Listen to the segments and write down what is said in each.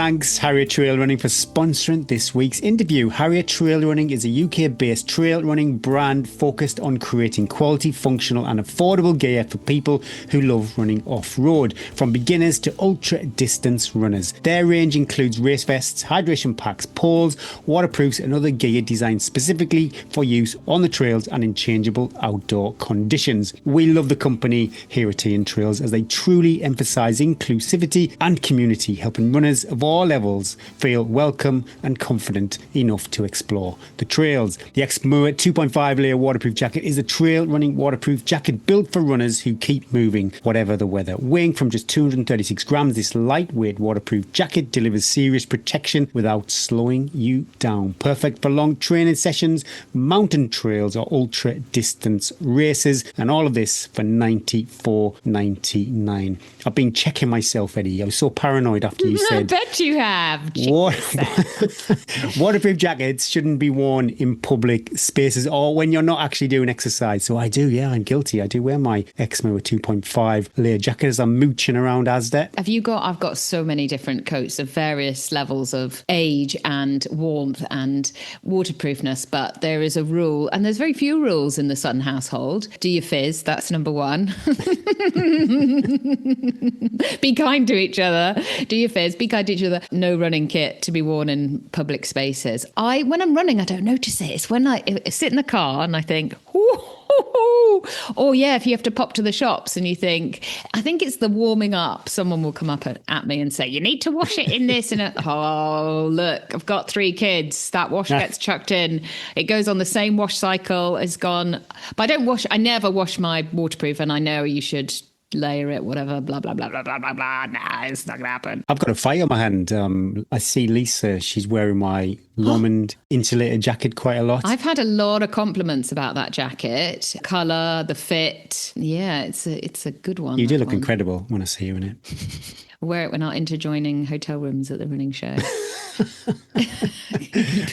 thanks Harrier Trail Running for sponsoring this week's interview. Harrier Trail Running is a UK-based trail running brand focused on creating quality, functional and affordable gear for people who love running off-road, from beginners to ultra-distance runners. Their range includes race vests, hydration packs, poles, waterproofs and other gear designed specifically for use on the trails and in changeable outdoor conditions. We love the company here at Tea and Trails as they truly emphasise inclusivity and community, helping runners of all levels feel welcome and confident enough to explore the trails. The Exmoor 2.5 layer waterproof jacket is a trail running waterproof jacket built for runners who keep moving whatever the weather. Weighing from just 236 grams, this lightweight waterproof jacket delivers serious protection without slowing you down. Perfect for long training sessions, mountain trails or ultra distance races, and all of this for $94.99. I've been checking myself, Eddie. I was so paranoid after you said... I bet you have. Waterproof jackets shouldn't be worn in public spaces or when you're not actually doing exercise. So I do, yeah, I'm guilty. I do wear my Exmoor 2.5 layer jacket as I'm mooching around Asda. I've got so many different coats of various levels of age and warmth and waterproofness, but there is a rule, and there's very few rules in the Sutton household. Do your fizz, that's number one. Be kind to each other. Do your fizz, be kind to each other. No running kit to be worn in public spaces. When I'm running, I don't notice it. It's when I sit in the car and I think, or yeah, if you have to pop to the shops and you think, I think it's the warming up. Someone will come up at me and say, you need to wash it in this. Oh, look, I've got 3 kids. That wash gets chucked in. It goes on the same wash cycle as gone. But I never wash my waterproof, and I know you should layer it, whatever, blah, blah, blah, blah, blah, blah, blah. Nah, it's not going to happen. I've got a fire on my hand. I see Lisa, she's wearing my Lomond insulated jacket quite a lot. I've had a lot of compliments about that jacket. Colour, the fit. Yeah, it's a good one. You do look incredible when I see you in it. Wear it when our interjoining hotel rooms at the running show.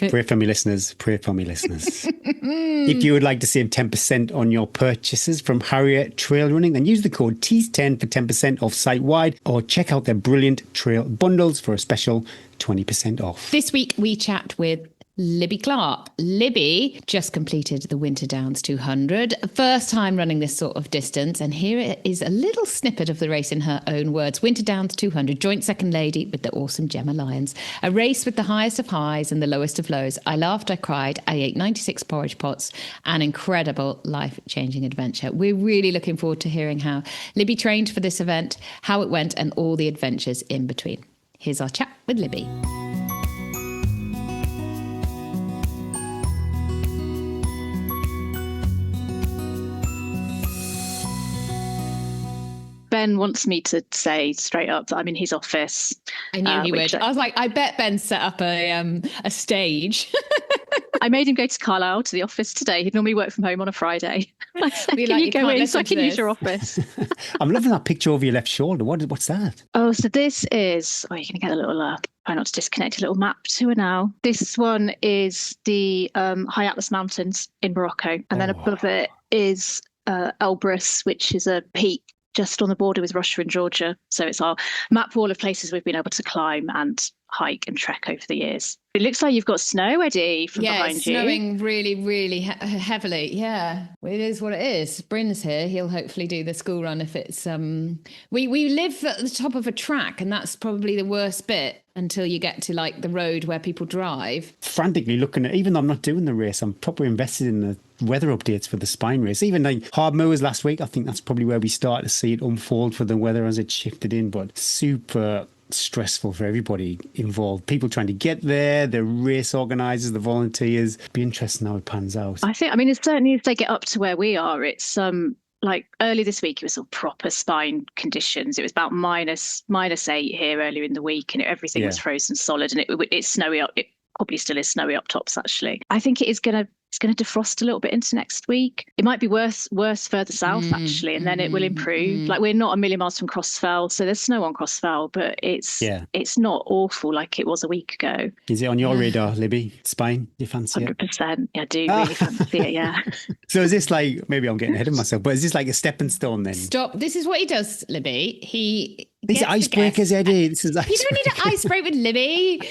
Pray for me, listeners. Pray for me, listeners. If you would like to save 10% on your purchases from Harrier Trail Running, then use the code TEAS10 for 10% off site-wide, or check out their brilliant trail bundles for a special 20% off. This week we chat with Libby Clark. Libby just completed the Winter Downs 200, first time running this sort of distance, and here is a little snippet of the race in her own words. Winter Downs 200, joint second lady with the awesome Gemma Lyons. A race with the highest of highs and the lowest of lows. I laughed, I cried, I ate 96 porridge pots. An incredible life-changing adventure. We're really looking forward to hearing how Libby trained for this event, how it went, and all the adventures in between. Here's our chat with Libby. Ben wants me to say straight up that I'm in his office. I knew he would. I was like, I bet Ben set up a stage. I made him go to Carlisle to the office today. He'd normally work from home on a Friday. I said, can you go in so I can use your office? I'm loving that picture over your left shoulder. What's that? Oh, so this is, you're going to get a little, try not to disconnect, a little map to her now. This one is the High Atlas Mountains in Morocco. And then above it is Elbrus, which is a peak just on the border with Russia and Georgia. So it's our map wall of places we've been able to climb and hike and trek over the years. It looks like you've got snow, Eddie, from behind you. Yeah, snowing really, really heavily. Yeah, it is what it is. Bryn's here. He'll hopefully do the school run if it's... We live at the top of a track, and that's probably the worst bit until you get to like the road where people drive. Frantically looking at, even though I'm not doing the race, I'm properly invested in the weather updates for the Spine race. Even like hard mowers last week, I think that's probably where we started to see it unfold for the weather as it shifted in, but super stressful for everybody involved. People trying to get there, the race organisers, the volunteers. Be interesting how it pans out. I think, it's certainly if they get up to where we are, it's like early this week, it was sort of proper spine conditions. It was about minus 8 here earlier in the week, and everything was frozen solid, and it's snowy up. It probably still is snowy up tops, actually. I think it is going to defrost a little bit into next week. It might be worse further south, actually, and then it will improve. Like, we're not a million miles from Crossfell, so there's snow on Crossfell, but it's not awful like it was a week ago. Is it on your radar, Libby? Spine? You fancy 100%. Yeah, I do really fancy it, yeah. So is this like, maybe I'm getting ahead of myself, but is this like a stepping stone then? Stop. This is what he does, Libby. These are icebreakers, Eddie. This is You don't need to ice break with Libby.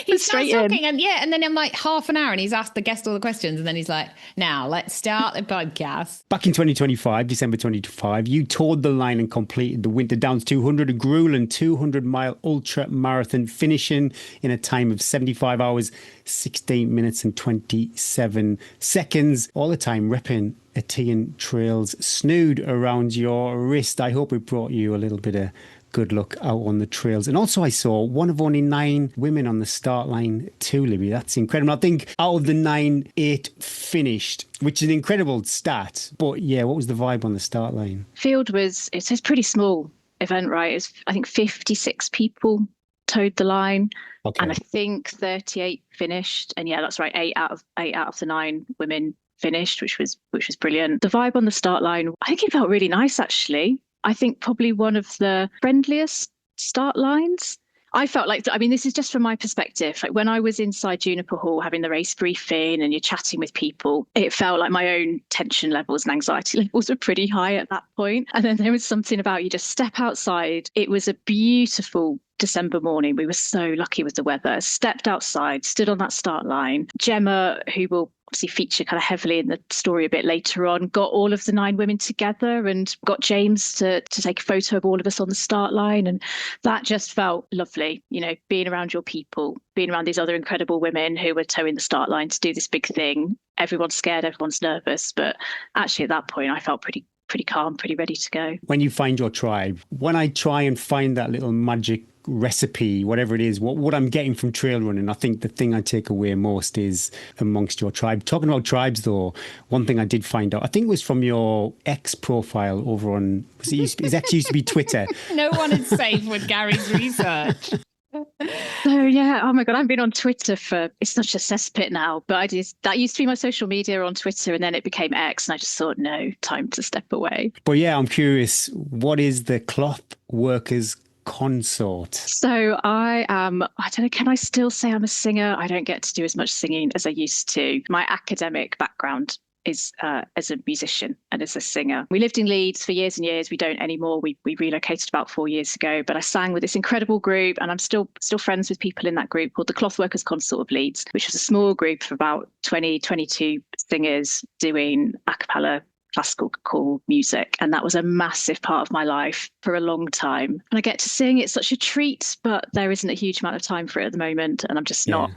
He starts talking and then I'm like half an hour and he's asked the guest all the questions and then he's like, now let's start the podcast. Back in 2025, December 2025, you toured the line and completed the Winter Downs 200, a grueling 200-mile ultra marathon, finishing in a time of 75 hours, 16 minutes and 27 seconds. All the time repping Atean Trails snood around your wrist. I hope it brought you a little bit of good luck out on the trails. And also I saw one of only 9 women on the start line too, Libby. That's incredible. I think out of the 9, 8 finished, which is an incredible stat. But yeah, what was the vibe on the start line? Field it's a pretty small event, right? It's, I think 56 people towed the line. Okay. And I think 38 finished. And yeah, that's right. 8 out of the 9 women finished, which was brilliant. The vibe on the start line, I think it felt really nice, actually. I think probably one of the friendliest start lines. I felt like, I mean, this is just from my perspective. Like when I was inside Juniper Hall having the race briefing and you're chatting with people, it felt like my own tension levels and anxiety levels were pretty high at that point. And then there was something about you just step outside. It was a beautiful December morning. We were so lucky with the weather. Stepped outside, stood on that start line. Gemma, who will obviously feature kind of heavily in the story a bit later on, got all of the 9 women together and got James to take a photo of all of us on the start line. And that just felt lovely, you know, being around your people, being around these other incredible women who were towing the start line to do this big thing. Everyone's scared, everyone's nervous. But actually at that point, I felt pretty calm, pretty ready to go. When you find your tribe, when I try and find that little magic recipe, whatever it is, what I'm getting from trail running, I think the thing I take away most is amongst your tribe. Talking about tribes though, one thing I did find out, I think it was from your X profile over on, his X used to be Twitter. No one is safe with Gary's research. So yeah, oh my God, I've been on Twitter for, it's such a cesspit now, but that used to be my social media on Twitter and then it became X and I just thought, no, time to step away. But yeah, I'm curious, what is the Cloth Workers Consort? So I don't know, can I still say I'm a singer? I don't get to do as much singing as I used to. My academic background is as a musician and as a singer. We lived in Leeds for years and years. We don't anymore. We relocated about 4 years ago, but I sang with this incredible group and I'm still friends with people in that group called the Cloth Workers Consort of Leeds, which was a small group of about 22 singers doing a cappella classical music. And that was a massive part of my life for a long time. And I get to sing. It's such a treat, but there isn't a huge amount of time for it at the moment. And I'm just not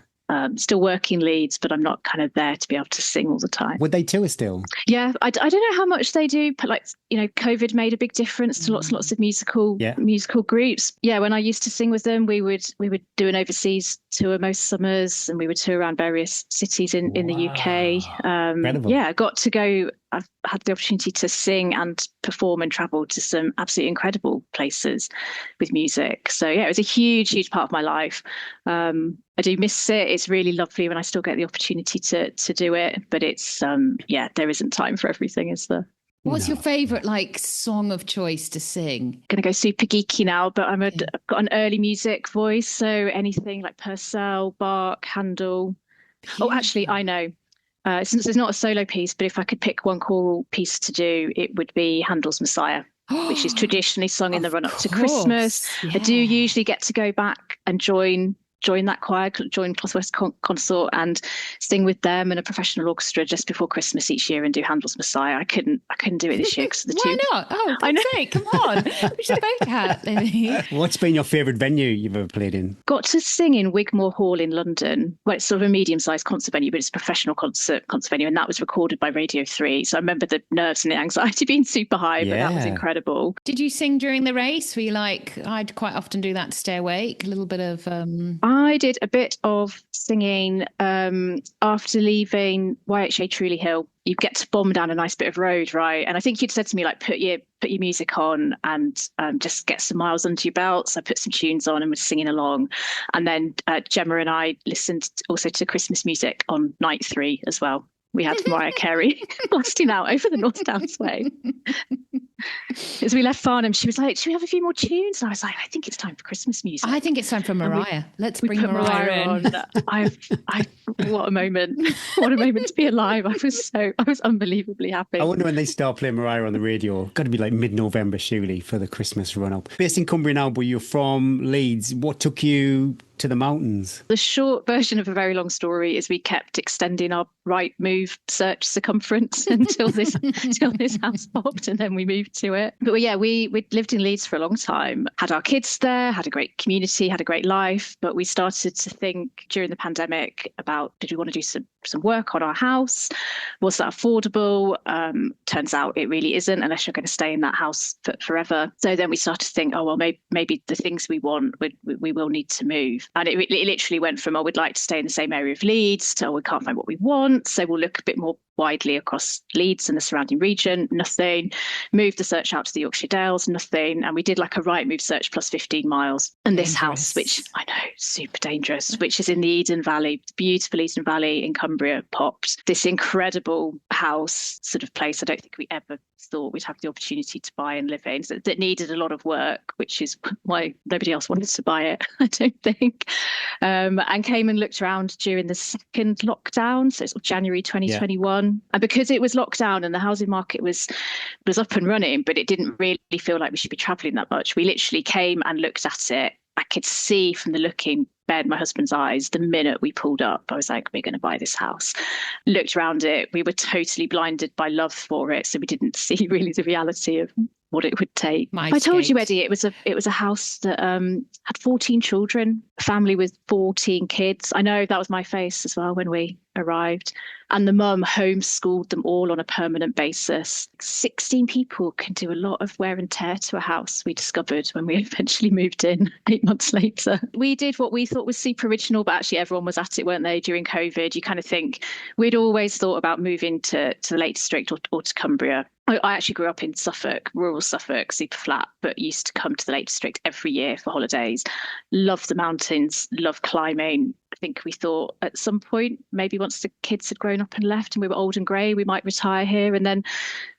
still working Leeds, but I'm not kind of there to be able to sing all the time. Would they tour still? Yeah, I don't know how much they do, but like, you know, COVID made a big difference to lots and lots of musical groups. Yeah, when I used to sing with them, we would do an overseas tour most summers and we would tour around various cities in the UK. Yeah, I got to go. I've had the opportunity to sing and perform and travel to some absolutely incredible places with music. So yeah, it was a huge part of my life. I do miss it. It's really lovely when I still get the opportunity to do it, but it's there isn't time for everything, is there? What's your favourite like song of choice to sing? I'm going to go super geeky now, but I've got an early music voice, so anything like Purcell, Bach, Handel. Oh, actually, I know. Since it's not a solo piece, but if I could pick one choral piece to do, it would be Handel's Messiah, which is traditionally sung in the run-up to Christmas. Yeah. I do usually get to go back and join that choir, join Cloth Workers Consort and sing with them in a professional orchestra just before Christmas each year and do Handel's Messiah. I couldn't do it this year because of the Why not? Oh, I know. Come on. We should both have, Libby. What's been your favourite venue you've ever played in? Got to sing in Wigmore Hall in London. Well, it's sort of a medium-sized concert venue, but it's a professional concert venue, and that was recorded by Radio 3. So I remember the nerves and the anxiety being super high, but that was incredible. Did you sing during the race? Were you like, I'd quite often do that to stay awake, a little bit of... I did a bit of singing after leaving YHA Truly Hill. You get to bomb down a nice bit of road, right? And I think you'd said to me, like, put your music on and just get some miles under your belt. So I put some tunes on and was singing along. And then Gemma and I listened also to Christmas music on night 3 as well. We had Mariah Carey blasting out over the North Downs Way. as we left Farnham, she was like, should we have a few more tunes? And I was like, I think it's time for Christmas music. I think it's time for Mariah. Let's bring Mariah in. What a moment. What a moment to be alive. I was unbelievably happy. I wonder when they start playing Mariah on the radio. Got to be like mid-November, surely, for the Christmas run-up. Based in Cumbria now, but you're from Leeds. What took you to the mountains? The short version of a very long story is we kept extending our right move search circumference until this house popped, and then we moved to it. But yeah, we lived in Leeds for a long time, had our kids there, had a great community, had a great life. But we started to think during the pandemic about, did we want to do some work on our house? Was that affordable? Turns out it really isn't, unless you're going to stay in that house forever. So then we started to think, oh, well, maybe the things we want, we will need to move. And it literally went from, we'd like to stay in the same area of Leeds, to, we can't find what we want, so we'll look a bit more widely across Leeds and the surrounding region. Nothing. Moved the search out to the Yorkshire Dales. Nothing. And we did like a right move search plus 15 miles. And this house, which I know, super dangerous, which is in the Eden Valley, beautiful Eden Valley in Cumbria, popped. This incredible house sort of place I don't think we ever thought we'd have the opportunity to buy and live in, that needed a lot of work, which is why nobody else wanted to buy it, I don't think. And came and looked around during the second lockdown, so it's January 2021. And because it was lockdown and the housing market was up and running, but it didn't really feel like we should be travelling that much, we literally came and looked at it. I could see from the look in bed, my husband's eyes, the minute we pulled up, I was like, we're going to buy this house. Looked around it. We were totally blinded by love for it. So we didn't see really the reality of what it would take. I told you, Eddie, it was a house that had 14 children, a family with 14 kids. I know that was my face as well when we arrived. And the mum homeschooled them all on a permanent basis. 16 people can do a lot of wear and tear to a house, we discovered when we eventually moved in 8 months later. We did what we thought was super original, but actually everyone was at it, weren't they, during COVID? You kind of think, we'd always thought about moving to the Lake District or to Cumbria. I actually grew up in Suffolk, rural Suffolk, super flat, but used to come to the Lake District every year for holidays. Love the mountains, love climbing. I think we thought at some point, maybe once the kids had grown up and left and we were old and grey, we might retire here. And then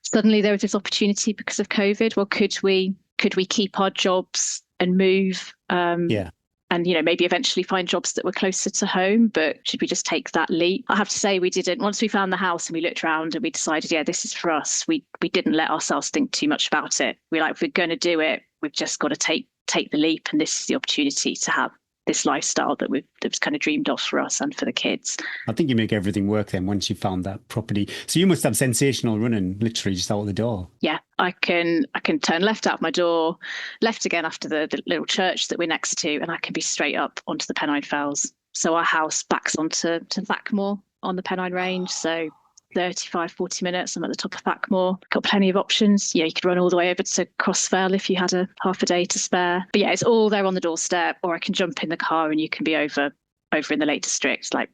suddenly there was this opportunity because of COVID. Well, could we keep our jobs and move? And, maybe eventually find jobs that were closer to home, but should we just take that leap? I have to say we didn't. Once we found the house and we looked around and we decided, this is for us, we didn't let ourselves think too much about it. If we're going to do it, we've just got to take the leap. And this is the opportunity to have this lifestyle that was kind of dreamed of for us and for the kids. I think you make everything work then once you found that property. So you must have sensational running literally just out the door. Yeah, I can turn left out of my door, left again after the little church that we're next to, and I can be straight up onto the Pennine Fells. So our house backs onto Thackmore on the Pennine Range. So 35, 40 minutes, I'm at the top of Thackmore. Got plenty of options. You could run all the way over to Crossfell if you had a half a day to spare. But it's all there on the doorstep, or I can jump in the car and you can be over in the Lake District, like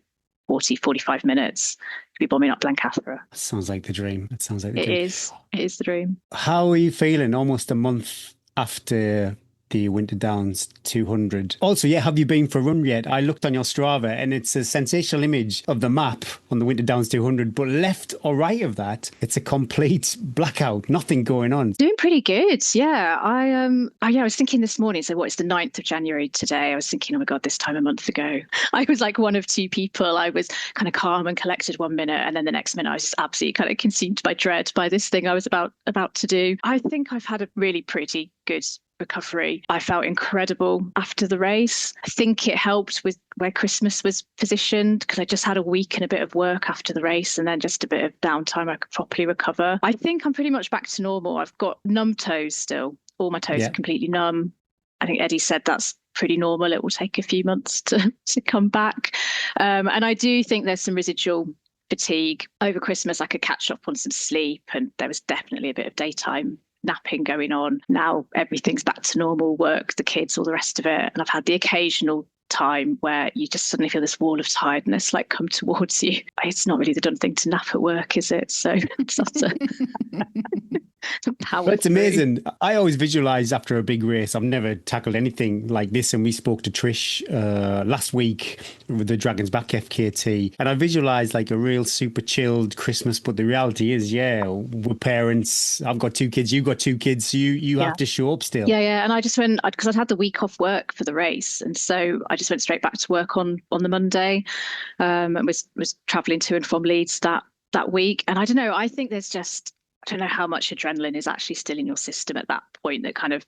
40, 45 minutes. Be bombing up Blencathra. Sounds like the dream. It sounds like the dream. It is the dream. How are you feeling almost a month after the Winter Downs 200? Also, have you been for a run yet? I looked on your Strava and it's a sensational image of the map on the Winter Downs 200, but left or right of that, it's a complete blackout, nothing going on. Doing pretty good, yeah. I was thinking this morning, so it's the 9th of January today. I was thinking, oh my God, this time a month ago, I was like one of two people. I was kind of calm and collected one minute, and then the next minute I was just absolutely kind of consumed by dread by this thing I was about to do. I think I've had a really pretty good recovery. I felt incredible after the race. I think it helped with where Christmas was positioned, because I just had a week and a bit of work after the race and then just a bit of downtime. I could properly recover. I think I'm pretty much back to normal. I've got numb toes still. All my toes are completely numb. I think Eddie said that's pretty normal. It will take a few months to come back. And I do think there's some residual fatigue. Over Christmas, I could catch up on some sleep, and there was definitely a bit of daytime napping going on. Now everything's back to normal, work, the kids, all the rest of it. And I've had the occasional time where you just suddenly feel this wall of tiredness come towards you. It's not really the done thing to nap at work, is it? So it's not power It's through. amazing. I always visualize after a big race. I've never tackled anything like this. And we spoke to Trish last week with the Dragon's Back FKT. And I visualize like a real super chilled Christmas. But the reality is, yeah, we're parents. I've got 2 kids. You've got 2 kids. So you have to show up still. Yeah. And I just went, because I'd had the week off work for the race. And so I just went straight back to work on the Monday, and was traveling to and from Leeds that week. And I don't know, I think there's just, I don't know how much adrenaline is actually still in your system at that point that kind of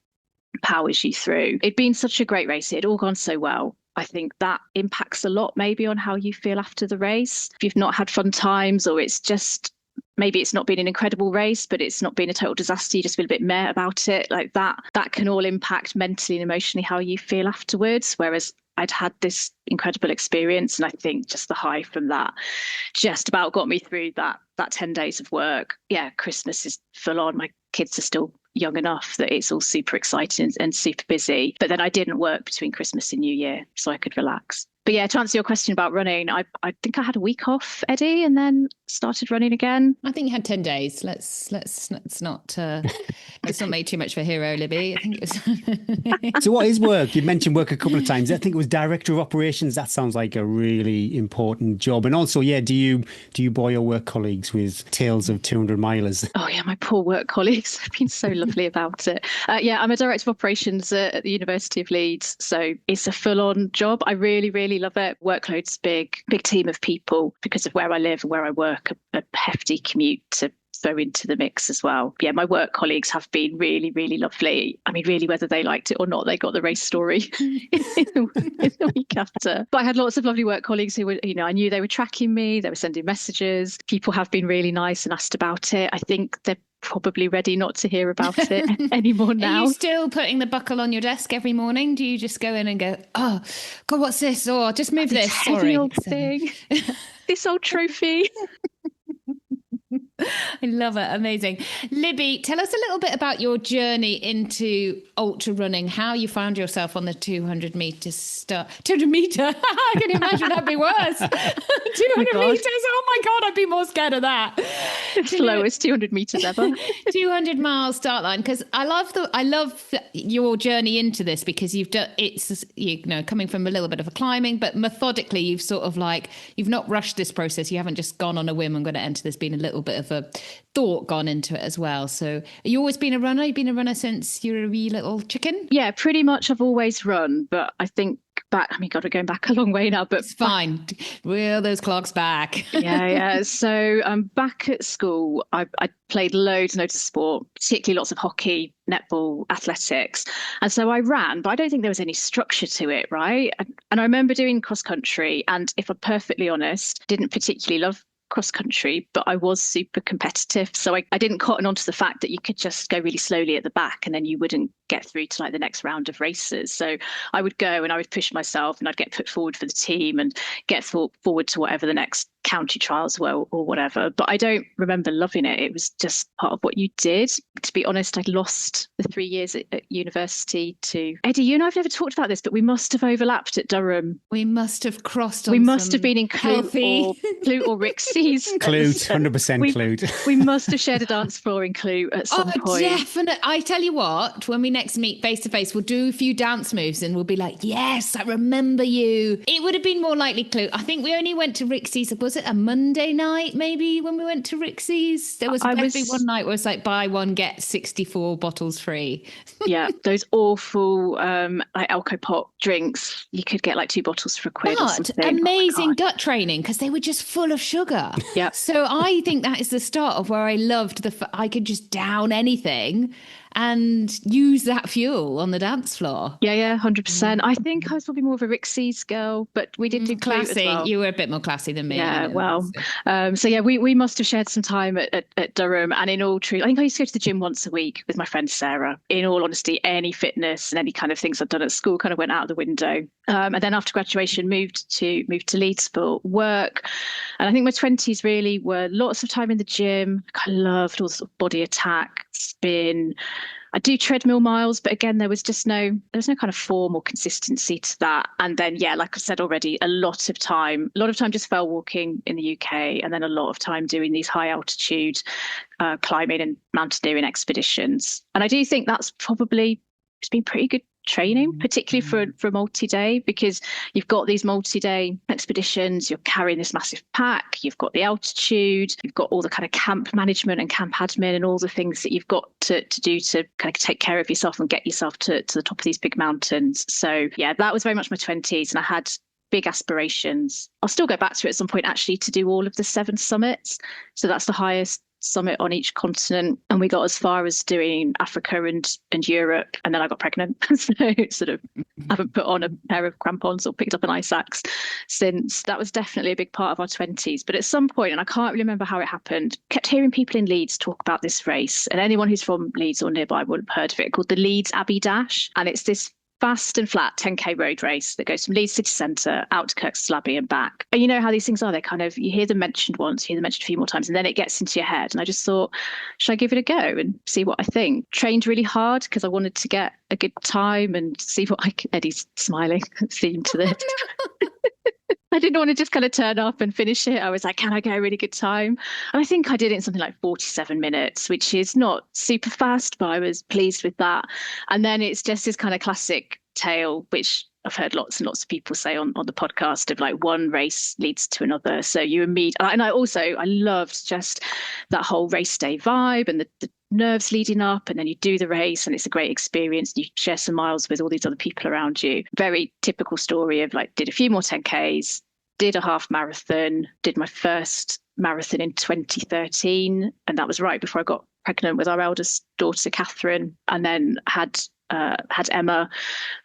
powers you through. It'd been such a great race. It had all gone so well. I think that impacts a lot maybe on how you feel after the race. If you've not had fun times, or it's just, maybe it's not been an incredible race, but it's not been a total disaster, you just feel a bit meh about it, like that can all impact mentally and emotionally how you feel afterwards. Whereas I'd had this incredible experience, and I think just the high from that just about got me through that 10 days of work. Yeah, Christmas is full on. My kids are still young enough that it's all super exciting and super busy. But then I didn't work between Christmas and New Year, so I could relax. But yeah, to answer your question about running, I think I had a week off, Eddie, and then started running again. I think you had 10 days. Let's not make too much of a hero, Libby. I think it was. So what is work? You mentioned work a couple of times. I think it was director of operations. That sounds like a really important job. And also, yeah, do you bore your work colleagues with tales of 200 milers? Oh yeah, my poor work colleagues have been so lovely about it. Yeah, I'm a director of operations at the University of Leeds, so it's a full-on job. I really, really love it. Workload's big team of people because of where I live and where I work. A hefty commute to throw into the mix as well. Yeah, my work colleagues have been really, really lovely. I mean, really, whether they liked it or not, they got the race story in the week after. But I had lots of lovely work colleagues who were, I knew they were tracking me, they were sending messages. People have been really nice and asked about it. I think they're probably ready not to hear about it anymore now. Are you still putting the buckle on your desk every morning? Do you just go in and go, oh, God, what's this? Or just move this. Heavy old thing. This old trophy. I love it. Amazing. Libby, tell us a little bit about your journey into ultra running, how you found yourself on the 200 meter start. 200 meter? I can imagine that'd be worse. 200 meters. Oh my God, I'd be more scared of that. Slowest 200 meters ever. 200 mile start line. Because I love your journey into this, because you've done, it's, coming from a little bit of a climbing, but methodically you've sort of you've not rushed this process. You haven't just gone on a whim, I'm going to enter this, being a little bit of a thought gone into it as well. So have you always been a runner? You've been a runner since you're a wee little chicken? Yeah, pretty much. I've always run, but I think back, God, we're going back a long way now, but it's fine. Reel those clocks back. Yeah. So back at school, I played loads of sport, particularly lots of hockey, netball, athletics. And so I ran, but I don't think there was any structure to it, right? And I remember doing cross country, and if I'm perfectly honest, didn't particularly love cross country, but I was super competitive. So I didn't cotton onto the fact that you could just go really slowly at the back and then you wouldn't get through to the next round of races. So I would go and I would push myself, and I'd get put forward for the team and get forward to whatever the next county trials were or whatever. But I don't remember loving it. It was just part of what you did. To be honest, I lost the 3 years at university to Eddie. You and I've never talked about this, but we must have overlapped at Durham. We must have crossed on. We must have been in Clute or Rixie's. Clute, 100% Clute. We must have shared a dance floor in Clute at some point. Definitely. I tell you what, when we next meet face to face, we'll do a few dance moves and we'll be like, yes, I remember you. It would have been more likely Clute. I think we only went to Rixie's. Was it a Monday night maybe when we went to Rixie's? There was definitely one night where it's buy one, get 64 bottles free. Yeah, those awful Alco Pot drinks. You could get 2 bottles for £1 or something. Amazing gut training, because they were just full of sugar. Yeah. So I think that is the start of where I loved I could just down anything and use that fuel on the dance floor. Yeah, 100%. I think I was probably more of a Rixie's girl, but we did do classy. As well. You were a bit more classy than me. Yeah, well. So yeah, we must have shared some time at Durham. And in all truth, I think I used to go to the gym once a week with my friend Sarah. In all honesty, any fitness and any kind of things I'd done at school kind of went out the window. And then after graduation, moved to Leeds for work. And I think my 20s really were lots of time in the gym. I loved all the sort of body attack, spin, I do treadmill miles, but again, there was kind of form or consistency to that. And then, yeah, like I said already, a lot of time just fell walking in the UK, and then a lot of time doing these high altitude climbing and mountaineering expeditions. And I do think it's been pretty good training, particularly for a multi-day, because you've got these multi-day expeditions, you're carrying this massive pack, you've got the altitude, you've got all the kind of camp management and camp admin and all the things that you've got to do to kind of take care of yourself and get yourself to the top of these big mountains. So yeah, that was very much my 20s, and I had big aspirations. I'll still go back to it at some point, actually, to do all of the 7 summits. So that's the highest summit on each continent, and we got as far as doing Africa and Europe, and then I got pregnant. So sort of haven't put on a pair of crampons or picked up an ice axe since. That was definitely a big part of our 20s. But at some point, and I can't remember how it happened, kept hearing people in Leeds talk about this race, and anyone who's from Leeds or nearby would have heard of it, called the Leeds Abbey Dash. And it's this fast and flat 10k road race that goes from Leeds city centre out to Kirkstallabby and back. And you know how these things are, they kind of, you hear them mentioned once, you hear them mentioned a few more times, and then it gets into your head. And I just thought, should I give it a go and see what I think? Trained really hard because I wanted to get a good time and see what I could. Eddie's smiling theme to this. I didn't want to just kind of turn up and finish it. I was like, can I get a really good time? And I think I did it in something like 47 minutes, which is not super fast, but I was pleased with that. And then it's just this kind of classic tale, which I've heard lots and lots of people say on the podcast, of like one race leads to another. So you and me, and I loved just that whole race day vibe and the nerves leading up, and then you do the race and it's a great experience. You share some miles with all these other people around you. Very typical story of like, did a few more 10Ks, did a half marathon, did my first marathon in 2013. And that was right before I got pregnant with our eldest daughter, Catherine, and then had Emma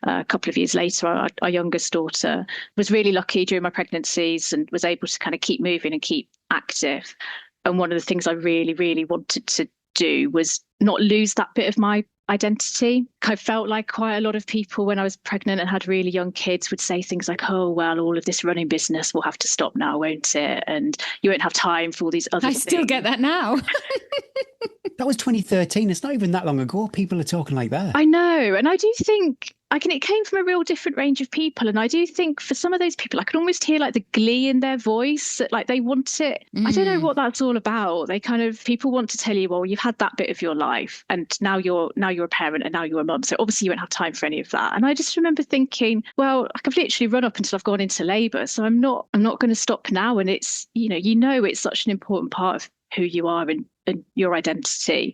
a couple of years later, our youngest daughter. Was really lucky during my pregnancies and was able to kind of keep moving and keep active. And one of the things I really, really wanted to do was not lose that bit of my identity. I felt like quite a lot of people when I was pregnant and had really young kids would say things like, oh, well, all of this running business will have to stop now, won't it? And you won't have time for all these other things. I still get that now. That was 2013. It's not even that long ago. People are talking like that. I know. And I do think it came from a real different range of people. And I do think for some of those people, I can almost hear like the glee in their voice, that like they want it. I don't know what that's all about. People want to tell you, well, you've had that bit of your life and now you're a parent and now you're a mum. So obviously you won't have time for any of that. And I just remember thinking, well, I could literally run up until I've gone into labour. So I'm not going to stop now. And it's, it's such an important part of who you are and your identity.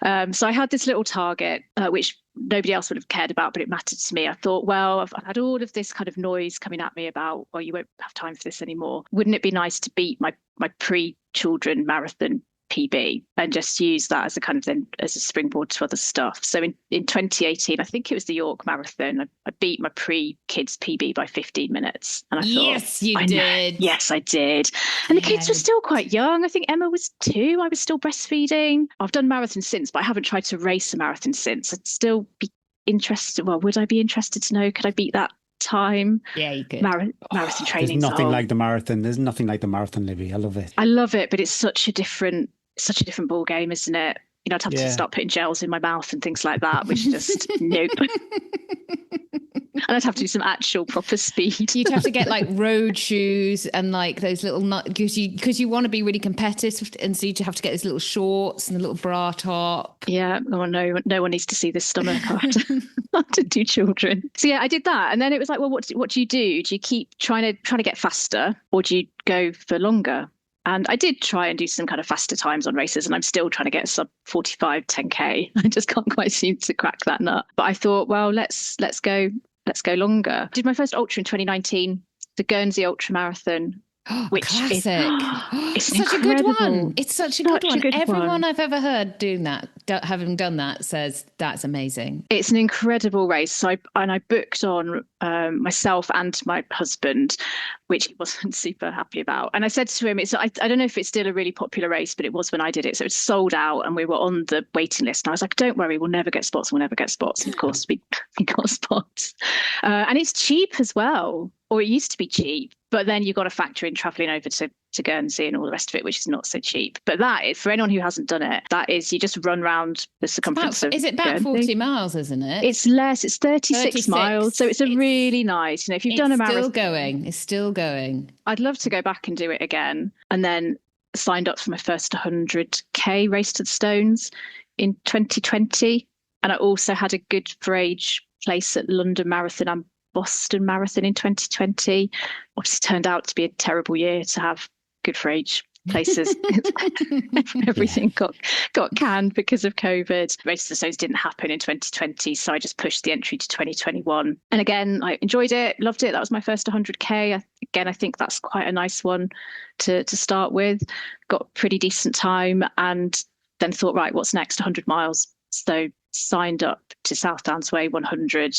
So I had this little target, which nobody else would have cared about, but it mattered to me. I thought, well, I've had all of this kind of noise coming at me about, well, you won't have time for this anymore. Wouldn't it be nice to beat my pre-children marathon PB and just use that as a kind of then as a springboard to other stuff? So in 2018, I think it was the York Marathon, I beat my pre-kids PB by 15 minutes. And I thought, yes, you did. Yes, I did. And the kids were still quite young. I think Emma was 2. I was still breastfeeding. I've done marathons since, but I haven't tried to race a marathon since. I'd still be interested. Well, would I be interested to know, could I beat that time? Yeah, you could. Marathon training. There's nothing like the marathon. There's nothing like the marathon, Libby. I love it. I love it, but it's such a different ball game, isn't it? I'd have to start putting gels in my mouth and things like that, which just nope. And I'd have to do some actual proper speed. You'd have to get like road shoes and like those little because you want to be really competitive, and so you'd have to get those little shorts and a little bra top. Yeah, no one needs to see this stomach after 2 children. So yeah, I did that, and then it was like, well, what do you do? Do you keep trying to get faster, or do you go for longer? And I did try and do some kind of faster times on races, and I'm still trying to get a sub 45 10K. I just can't quite seem to crack that nut. But I thought, well, let's go longer. Did my first ultra in 2019, the Guernsey Ultra Marathon, which classic. Is such a good one. It's such a good one. Everyone one. I've ever heard doing that, having done that, says that's amazing. It's an incredible race. So I booked on myself and my husband, which he wasn't super happy about. And I said to him, I don't know if it's still a really popular race, but it was when I did it. So it's sold out and we were on the waiting list. And I was like, don't worry, we'll never get spots. And of course, we got spots. And it's cheap as well. Or it used to be cheap, but then you've got to factor in travelling over to to Guernsey and all the rest of it, which is not so cheap. But that is, for anyone who hasn't done it, that is, you just run around the circumference of Is it about Guernsey. 40 miles, isn't it? It's less, it's 36 miles. So it's really nice. If you've done a marathon. It's still going. I'd love to go back and do it again. And then signed up for my first 100k race to the Stones in 2020. And I also had a good for age place at London Marathon and Boston Marathon in 2020. Obviously turned out to be a terrible year to have good for age places. Everything got canned because of COVID. Race to the Stones didn't happen in 2020, so I just pushed the entry to 2021. And again, I enjoyed it, loved it. That was my first 100k. Again, I think that's quite a nice one to start with. Got pretty decent time, and then thought, right, what's next? 100 miles. So signed up to South Downs Way 100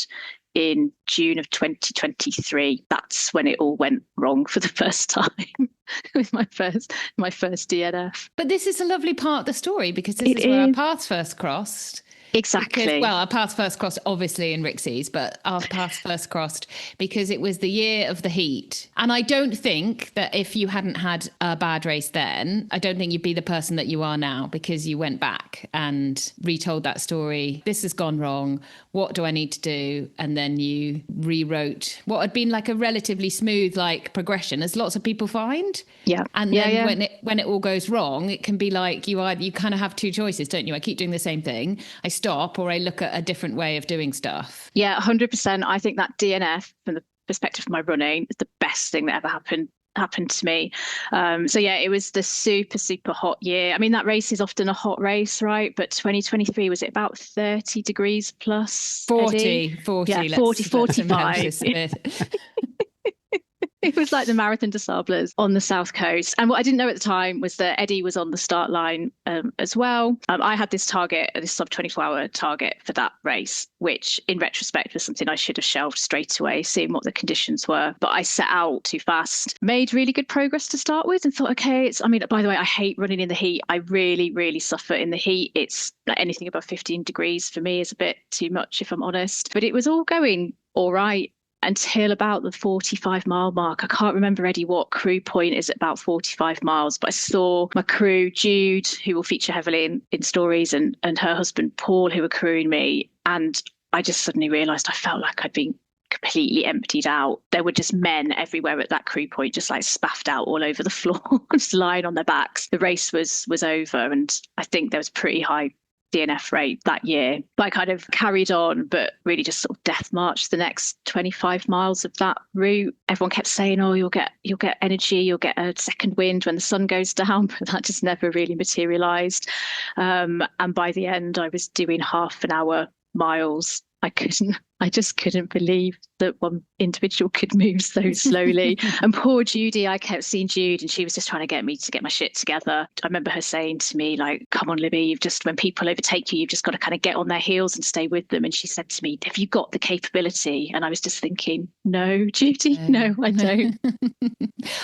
in June of 2023. That's when it all went wrong for the first time with my first DNF. But this is a lovely part of the story, because this is where our paths first crossed. Exactly. Because, well, our paths first crossed obviously in Rixey's, but our paths first crossed because it was the year of the heat. And I don't think that if you hadn't had a bad race then, I don't think you'd be the person that you are now, because you went back and retold that story. This has gone wrong. What do I need to do? And then you rewrote what had been like a relatively smooth like progression, as lots of people find. Yeah. And then when it all goes wrong, it can be like you kind of have two choices, don't you? I keep doing the same thing. I stop, or I look at a different way of doing stuff. Yeah, 100%. I think that DNF, from the perspective of my running, is the best thing that ever happened to me. So yeah, it was the super hot year. I mean, that race is often a hot race, right? But 2023, was it about 30 degrees plus? 40, yeah, 45. It was like the Marathon des Sables on the south coast. And what I didn't know at the time was that Eddie was on the start line as well. I had this target, this sub 24-hour target for that race, which in retrospect was something I should have shelved straight away, seeing what the conditions were. But I set out too fast, made really good progress to start with, and thought, okay, by the way, I hate running in the heat. I really suffer in the heat. It's like anything above 15 degrees for me is a bit too much, if I'm honest. But it was all going all right until about the 45-mile mark. I can't remember, Eddie, what crew point is at about 45 miles, but I saw my crew, Jude, who will feature heavily in stories, and her husband, Paul, who were crewing me. And I just suddenly realised I felt like I'd been completely emptied out. There were just men everywhere at that crew point, just like spaffed out all over the floor, just lying on their backs. The race was over, and I think there was pretty high DNF rate that year. But I kind of carried on, but really just sort of death marched the next 25 miles of that route. Everyone kept saying, oh, you'll get energy, you'll get a second wind when the sun goes down, but that just never really materialized. And by the end, I was doing half an hour miles. I just couldn't believe that one individual could move so slowly. And poor Judy, I kept seeing Jude, and she was just trying to get me to get my shit together. I remember her saying to me, like, come on, Libby, when people overtake you, you've just got to kind of get on their heels and stay with them. And she said to me, have you got the capability? And I was just thinking, no, Judy, no, I don't.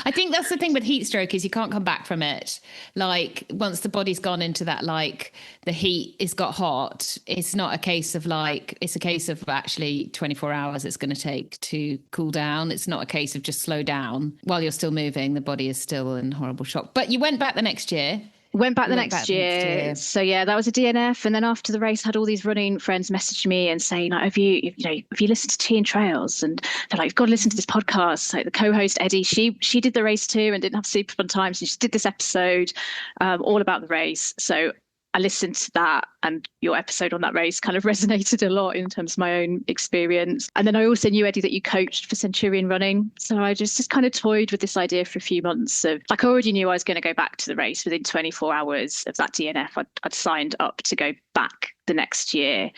I think that's the thing with heat stroke, is you can't come back from it. Like, once the body's gone into that, like, the heat has got hot, it's not a case of like, it's a case of actually 24 hours it's going to take to cool down. It's not a case of just slow down. While you're still moving, the body is still in horrible shock. But you went back the next year. Went back the next year. So yeah, that was a DNF. And then after the race, had all these running friends message me and saying, like, have you listened to Tea and Trails? And they're like, you've got to listen to this podcast. Like, the co-host Eddie, she did the race too and didn't have super fun times. And she did this episode all about the race. So I listened to that, and your episode on that race kind of resonated a lot in terms of my own experience. And then I also knew, Eddie, that you coached for Centurion Running. So I just kind of toyed with this idea for a few months of, like, I already knew I was going to go back to the race within 24 hours of that DNF. I'd signed up to go back the next year.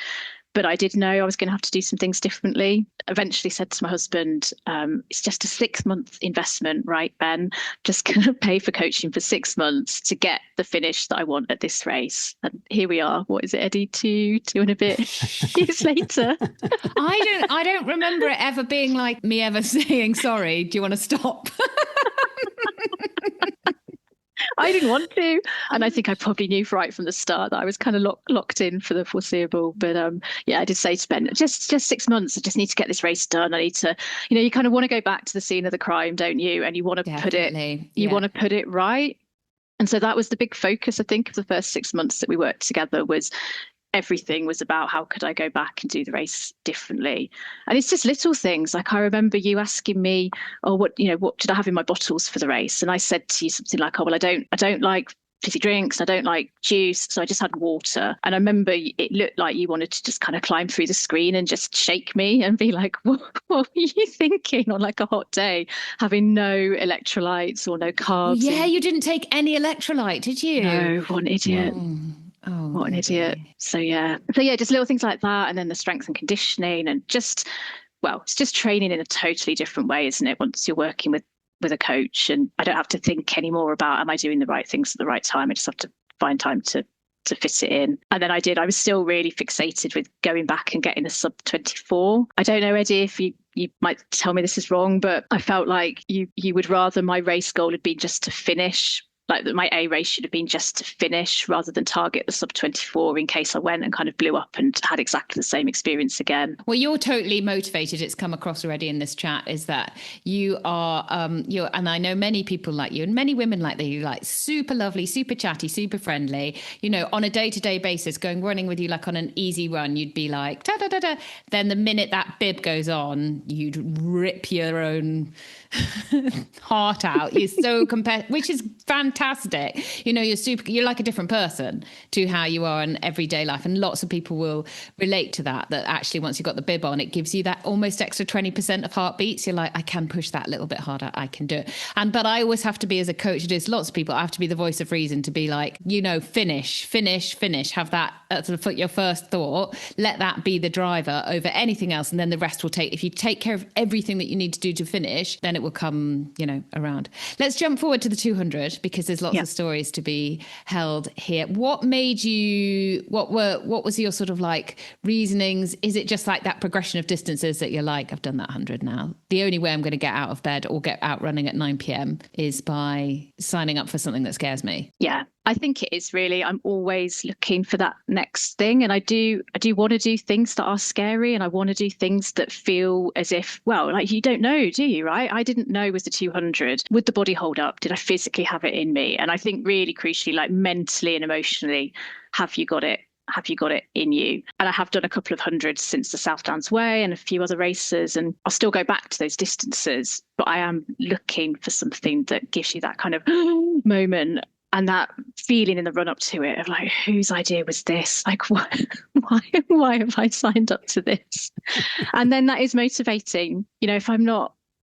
But I did know I was going to have to do some things differently. Eventually said to my husband, it's just a 6-month investment, right, Ben? Just going to pay for coaching for 6 months to get the finish that I want at this race. And here we are. What is it, Eddie? Two and a bit years later. I don't remember it ever being like me ever saying, sorry, do you want to stop? I didn't want to. And I think I probably knew right from the start that I was kind of locked in for the foreseeable. But I did say to Ben, just 6 months. I just need to get this race done. I need to, you kind of want to go back to the scene of the crime, don't you? And you want to put it right. And so that was the big focus, I think, of the first 6 months that we worked together. Was everything was about how could I go back and do the race differently. And it's just little things. Like I remember you asking me, what did I have in my bottles for the race? And I said to you something like, I don't like fizzy drinks, I don't like juice, so I just had water. And I remember it looked like you wanted to just kind of climb through the screen and just shake me and be like, what were you thinking on like a hot day, having no electrolytes or no carbs? Yeah, you didn't take any electrolyte, did you? No, what an idiot. Oh, what an idiot. So just little things like that. And then the strength and conditioning and it's just training in a totally different way, isn't it? Once you're working with a coach, and I don't have to think anymore about, am I doing the right things at the right time? I just have to find time to fit it in. And then I was still really fixated with going back and getting a sub 24. I don't know, Eddie, if you might tell me this is wrong, but I felt like you would rather my race goal had been just to finish. Like that my A race should have been just to finish rather than target the sub 24 in case I went and kind of blew up and had exactly the same experience again. Well, you're totally motivated. It's come across already in this chat, is that you are, and I know many people like you and many women like you, like super lovely, super chatty, super friendly, on a day-to-day basis, going running with you, like on an easy run, you'd be like, da, da, da, da. Then the minute that bib goes on, you'd rip your own heart out. You're so competitive, which is fantastic. You're like a different person to how you are in everyday life, and lots of people will relate to that actually once you've got the bib on, it gives you that almost extra 20% of heartbeats. You're like, I can push that a little bit harder, I can do it. But I always have to be, as a coach, there's lots of people, I have to be the voice of reason, to be like, finish, have that sort of your first thought, let that be the driver over anything else, and then the rest will take. If you take care of everything that you need to do to finish, then it will come around. Let's jump forward to the 200, because there's lots of stories to be held here. What made you, what was your sort of like reasonings? Is it just like that progression of distances that you're like, I've done that 100 now, the only way I'm going to get out of bed or get out running at 9 p.m. is by signing up for something that scares me? Yeah, I think it is really. I'm always looking for that next thing. And I do want to do things that are scary, and I want to do things that feel as if, like you don't know, do you? Right? I didn't know was the 200. Would the body hold up? Did I physically have it in me? And I think really crucially, like mentally and emotionally, have you got it? Have you got it in you? And I have done a couple of hundreds since the South Downs Way and a few other races, and I'll still go back to those distances, but I am looking for something that gives you that kind of moment and that feeling in the run up to it of like, whose idea was this? Like, why have I signed up to this? And then that is motivating.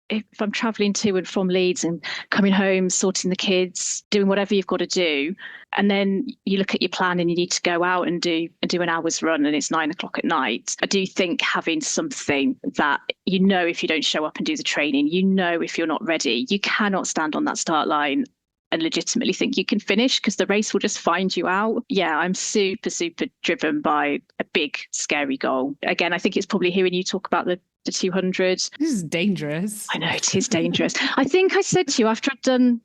If I'm traveling to and from Leeds and coming home, sorting the kids, doing whatever you've got to do, and then you look at your plan and you need to go out and do an hour's run and it's 9 o'clock at night. I do think having something that, if you don't show up and do the training, if you're not ready, you cannot stand on that start line and legitimately think you can finish, because the race will just find you out. Yeah, I'm super, super driven by a big, scary goal. Again, I think it's probably hearing you talk about the 200. This is dangerous. I know, it is dangerous. I think I said to you, after I'd done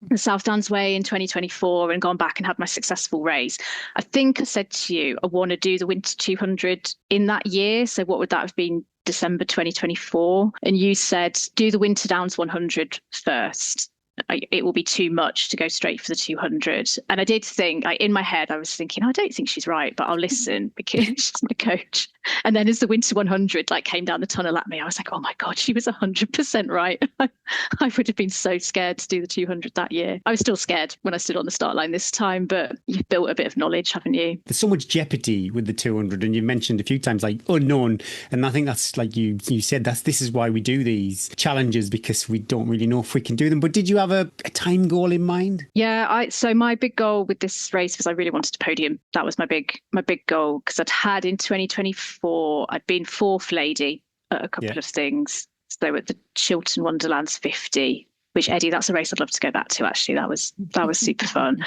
the South Downs Way in 2024 and gone back and had my successful race, I think I said to you, I want to do the Winter 200 in that year. So what would that have been? December 2024. And you said, do the Winter Downs 100 first. It will be too much to go straight for the 200. And I did think, in my head, I was thinking, I don't think she's right, but I'll listen because she's my coach. And then as the Winter 100 came down the tunnel at me, I was like, oh my God, she was 100% right. I would have been so scared to do the 200 that year. I was still scared when I stood on the start line this time, but you've built a bit of knowledge, haven't you? There's so much jeopardy with the 200, and you mentioned a few times like unknown. And I think that's like you said, this is why we do these challenges, because we don't really know if we can do them. But did you have a time goal in mind? Yeah, so my big goal with this race was I really wanted to podium. That was my big goal, because I'd had in 2024, I'd been fourth lady at a couple of things. So at the Chiltern Wonderlands 50, which Eddie, that's a race I'd love to go back to. Actually, that was super fun.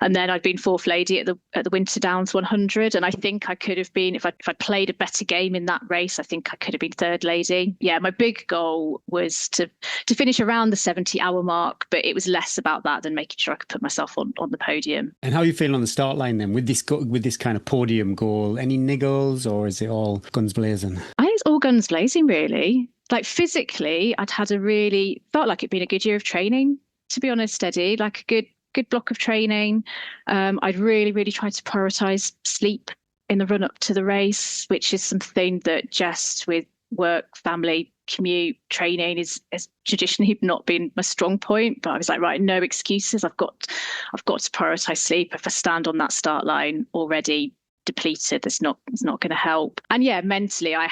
And then I'd been fourth lady at the Winter Downs 100, and I think I could have been, if I played a better game in that race, I think I could have been third lady. Yeah, my big goal was to finish around the 70-hour mark, but it was less about that than making sure I could put myself on the podium. And how are you feeling on the start line then with this kind of podium goal? Any niggles, or is it all guns blazing? I think it's all guns blazing, really. Like physically, I'd had felt like it'd been a good year of training, to be honest, Eddie, like a good block of training. I'd really, really tried to prioritize sleep in the run up to the race, which is something that just with work, family, commute, training is traditionally not been my strong point. But I was like, right, no excuses. I've got to prioritize sleep. If I stand on that start line already depleted, it's not going to help. And yeah, mentally, I'd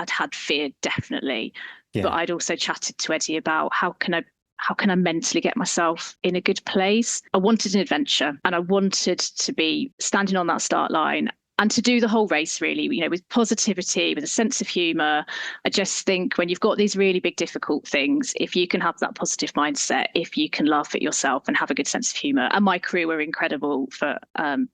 had fear, definitely. Yeah. But I'd also chatted to Eddie about how can I mentally get myself in a good place. I wanted an adventure, and I wanted to be standing on that start line and to do the whole race really, with positivity, with a sense of humour. I just think when you've got these really big, difficult things, if you can have that positive mindset, if you can laugh at yourself and have a good sense of humour. And my crew were incredible for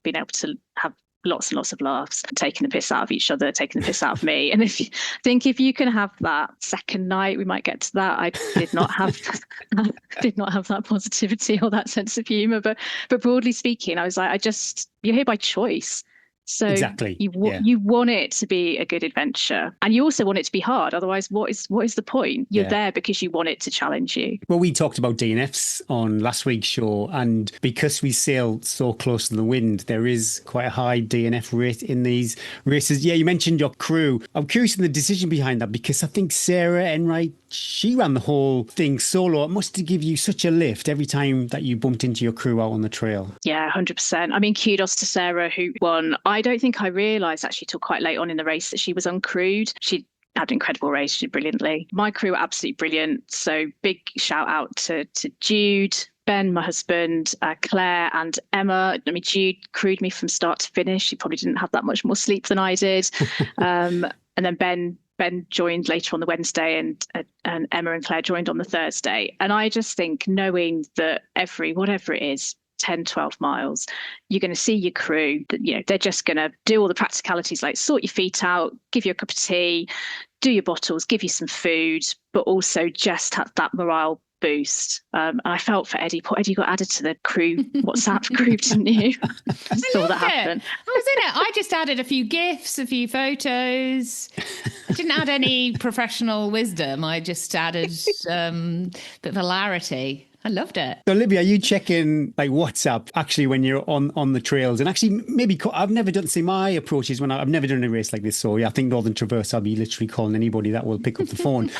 being able to have lots and lots of laughs, taking the piss out of each other, taking the piss out of me. And if you can have that second night, we might get to that. I did not have that positivity or that sense of humour. But broadly speaking, I was like, you're here by choice. So exactly. You want it to be a good adventure, and you also want it to be hard. Otherwise, what is the point? You're there because you want it to challenge you. Well, we talked about DNFs on last week's show, and because we sail so close to the wind, there is quite a high DNF rate in these races. Yeah, you mentioned your crew. I'm curious in the decision behind that, because I think Sarah Enright, she ran the whole thing solo. It must have given you such a lift every time that you bumped into your crew out on the trail. Yeah, 100%. I mean, kudos to Sarah who won. I don't think I realised actually till quite late on in the race that she was uncrewed. She had an incredible race. She did brilliantly. My crew were absolutely brilliant. So big shout out to Jude, Ben, my husband, Claire and Emma. I mean, Jude crewed me from start to finish. She probably didn't have that much more sleep than I did. And then Ben joined later on the Wednesday, and Emma and Claire joined on the Thursday. And I just think knowing that whatever it is, 10, 12 miles, you're going to see your crew, that they're just going to do all the practicalities, like sort your feet out, give you a cup of tea, do your bottles, give you some food, but also just have that morale boost. And I felt for Eddie. Poor Eddie got added to the crew WhatsApp group, didn't you? I saw that happen. I was in it. I just added a few GIFs, a few photos. I didn't add any professional wisdom. I just added a bit of hilarity. I loved it. So, Libby, are you checking like WhatsApp actually when you're on the trails? And actually, maybe I've never done. See, my approach is I've never done a race like this. So, yeah, I think Northern Traverse, I'll be literally calling anybody that will pick up the phone.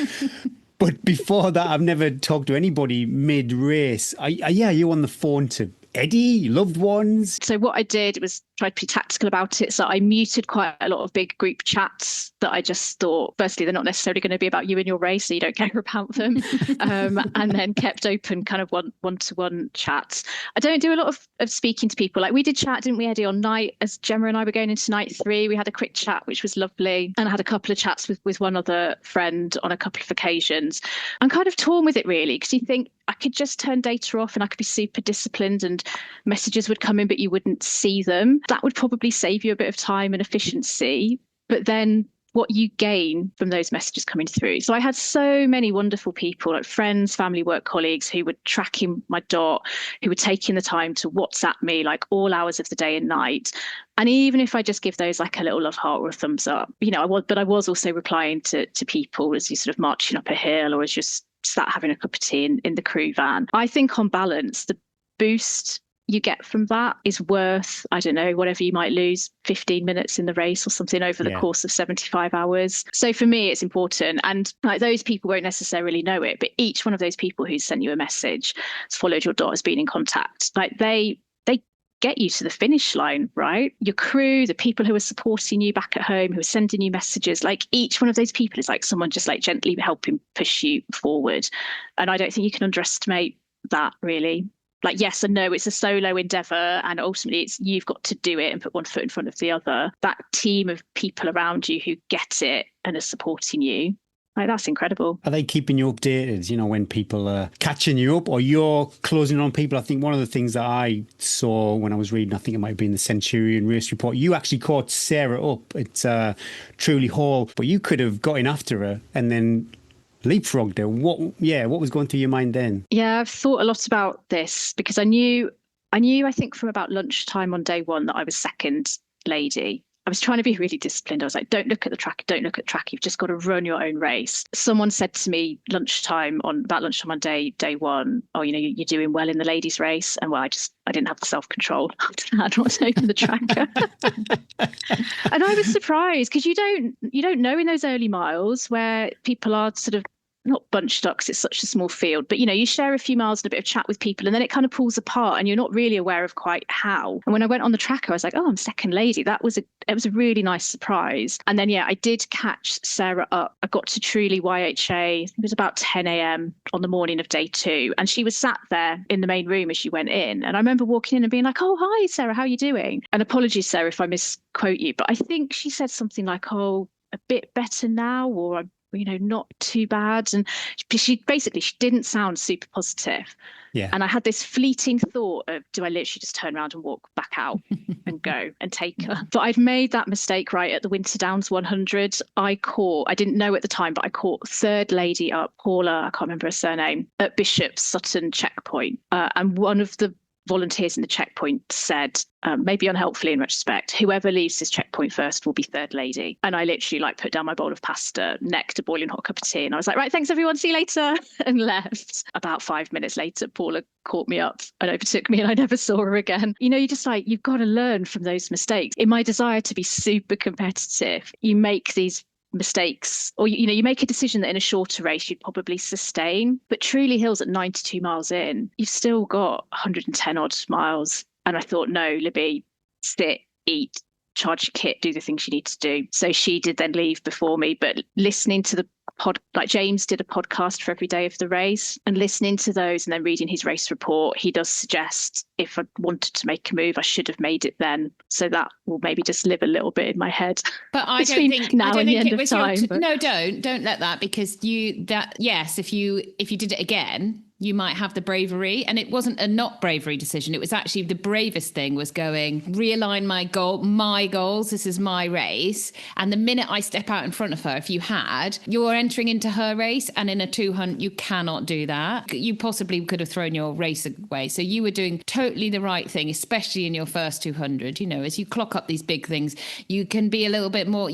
But before that, I've never talked to anybody mid-race. Are you on the phone to Eddie, loved ones? So what I did was try to be tactical about it. So I muted quite a lot of big group chats that I just thought, firstly, they're not necessarily going to be about you and your race, so you don't care about them. And then kept open kind of one-to-one chats. I don't do a lot of speaking to people. Like we did chat, didn't we, Eddie, on night, as Gemma and I were going into night 3, we had a quick chat, which was lovely. And I had a couple of chats with one other friend on a couple of occasions. I'm kind of torn with it, really, because you think I could just turn data off and I could be super disciplined and messages would come in, but you wouldn't see them. That would probably save you a bit of time and efficiency. But then what you gain from those messages coming through. So I had so many wonderful people, like friends, family, work colleagues, who were tracking my dot, who were taking the time to WhatsApp me like all hours of the day and night. And even if I just give those like a little love heart or a thumbs up, I was also replying to people as you're sort of marching up a hill or as you're sat having a cup of tea in the crew van. I think on balance, the boost you get from that is worth, I don't know, whatever you might lose, 15 minutes in the race or something over the course of 75 hours. So for me, it's important. And like those people won't necessarily know it, but each one of those people who's sent you a message, has followed your dot, has been in contact, like they get you to the finish line, right? Your crew, the people who are supporting you back at home, who are sending you messages, like each one of those people is like someone just like gently helping push you forward. And I don't think you can underestimate that, really. Like, yes and no, it's a solo endeavour, and ultimately you've got to do it and put one foot in front of the other. That team of people around you who get it and are supporting you, Like, that's incredible. Are they keeping you updated, when people are catching you up or you're closing on people? I think one of the things that I saw when I was reading, I think it might have been the Centurion race report, you actually caught Sarah up at Truly Hall, but you could have got in after her and then leapfrogged her. What was going through your mind then? Yeah, I've thought a lot about this because I think from about lunchtime on day one that I was second lady. I was trying to be really disciplined. I was like, don't look at the track. Don't look at the track. You've just got to run your own race. Someone said to me about lunchtime on day one, oh, you're doing well in the ladies' race. And well, I didn't have the self-control after that. I was over the tracker. And I was surprised because you don't know in those early miles where people are sort of not bunched up because it's such a small field, but you share a few miles and a bit of chat with people and then it kind of pulls apart and you're not really aware of quite how. And when I went on the tracker, I was like, oh, I'm second lady. It was a really nice surprise. And then, I did catch Sarah up. I got to Truly YHA. It was about 10 a.m. on the morning of day 2. And she was sat there in the main room as she went in. And I remember walking in and being like, oh, hi, Sarah, how are you doing? And apologies, Sarah, if I misquote you, but I think she said something like, oh, a bit better now, or not too bad. And she didn't sound super positive. Yeah. And I had this fleeting thought of, do I literally just turn around and walk back out and go and take her? But I've made that mistake right at the Winter Downs 100. I didn't know at the time, but I caught third lady up, Paula, I can't remember her surname, at Bishop's Sutton checkpoint. And one of the volunteers in the checkpoint said, maybe unhelpfully in retrospect, whoever leaves this checkpoint first will be third lady. And I literally put down my bowl of pasta, necked a boiling hot cup of tea, and I was like, right, thanks everyone, see you later, and left. About 5 minutes later, Paula caught me up and overtook me and I never saw her again. You just you've got to learn from those mistakes. In my desire to be super competitive, you make these mistakes, or you make a decision that in a shorter race you'd probably sustain, but Truly Hills at 92 miles in, you've still got 110 odd miles. And I thought, no, Libby, sit, eat, charge your kit, do the things you need to do. So she did then leave before me, but listening to the James did a podcast for every day of the race, and listening to those and then reading his race report, he does suggest if I wanted to make a move, I should have made it then. So that will maybe just live a little bit in my head. But I don't think it was no, don't let that, because if you did it again, you might have the bravery. And it wasn't a not bravery decision. It was actually the bravest thing was going, realign my goals. This is my race. And the minute I step out in front of her, if you're entering into her race, and in a 200, you cannot do that. You possibly could have thrown your race away. So you were doing totally the right thing, especially in your first 200. As you clock up these big things, you can be a little bit more,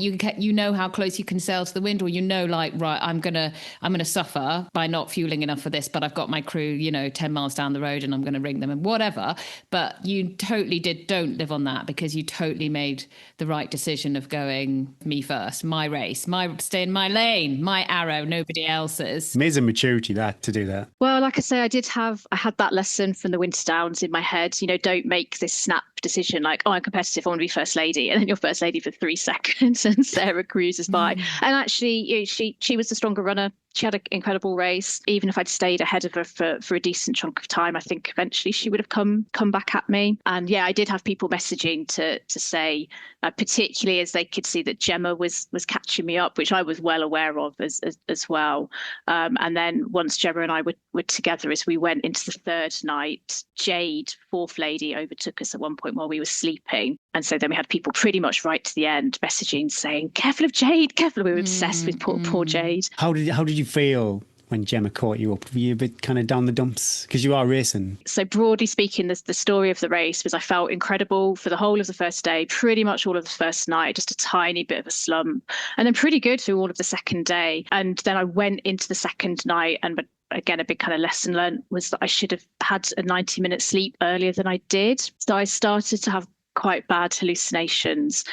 how close you can sail to the wind, or right, I'm going to suffer by not fueling enough for this, but I've got my crew 10 miles down the road and I'm going to ring them and whatever. But you totally don't live on that, because you totally made the right decision of going me first, my race, stay in my lane, my arrow, nobody else's. Amazing maturity to do that. Well, like I say, I had that lesson from the Winter Downs in my head. Don't make this snap decision like, oh, I'm competitive, I want to be first lady, and then you're first lady for 3 seconds and Sarah cruises by. And actually, she was the stronger runner. She had an incredible race. Even if I'd stayed ahead of her for a decent chunk of time, I think eventually she would have come back at me. And I did have people messaging to say, particularly as they could see that Gemma was catching me up, which I was well aware of as well. And then once Gemma and I were together, as we went into the third night, Jade, fourth lady, overtook us at one point while we were sleeping. And so then we had people pretty much right to the end messaging saying, careful of Jade, careful. We were obsessed with poor Jade. How did you feel when Gemma caught you up? Were you a bit kind of down the dumps because you are racing? So broadly speaking, the story of the race was I felt incredible for the whole of the first day, pretty much all of the first night, just a tiny bit of a slump, and then pretty good through all of the second day. And then I went into the second night, and again, a big kind of lesson learned was that I should have had a 90-minute sleep earlier than I did. So I started to have quite bad hallucinations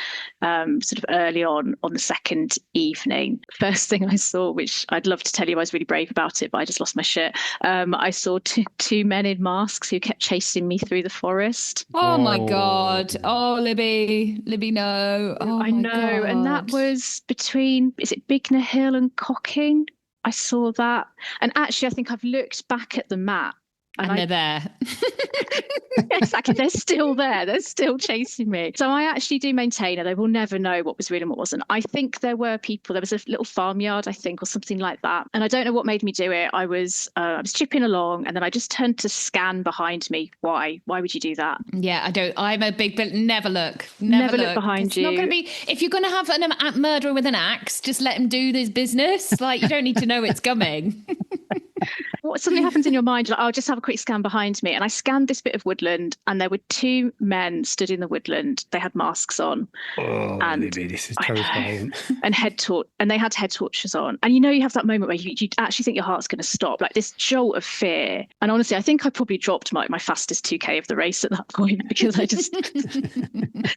sort of early on the second evening. First thing I saw, which I'd love to tell you I was really brave about it, but I just lost my shit. I saw two men in masks who kept chasing me through the forest. Oh my God. Oh, Libby, no. Oh, I know. God. And that was between, is it Bignor Hill and Cocking? I saw that. And actually, I think I've looked back at the map And they're there. Exactly. They're still there. They're still chasing me. So I actually do maintain, and they will never know what was real and what wasn't. I think there were people, there was a little farmyard, I think, or something like that. And I don't know what made me do it. I was chipping along, and then I just turned to scan behind me. Why? Why would you do that? Yeah, I don't. I'm a big, but never look. Never look behind you. It's not going to be, if you're going to have a murderer with an axe, just let him do his business. Like, you don't need to know it's coming. What suddenly happens in your mind, like, I'll just have a quick scan behind me. And I scanned this bit of woodland, and there were two men stood in the woodland. They had masks on. Oh, and Libby, this is terrifying. And they had head torches on. And you have that moment where you actually think your heart's going to stop, like this jolt of fear. And honestly, I think I probably dropped my fastest 2K of the race at that point, because I just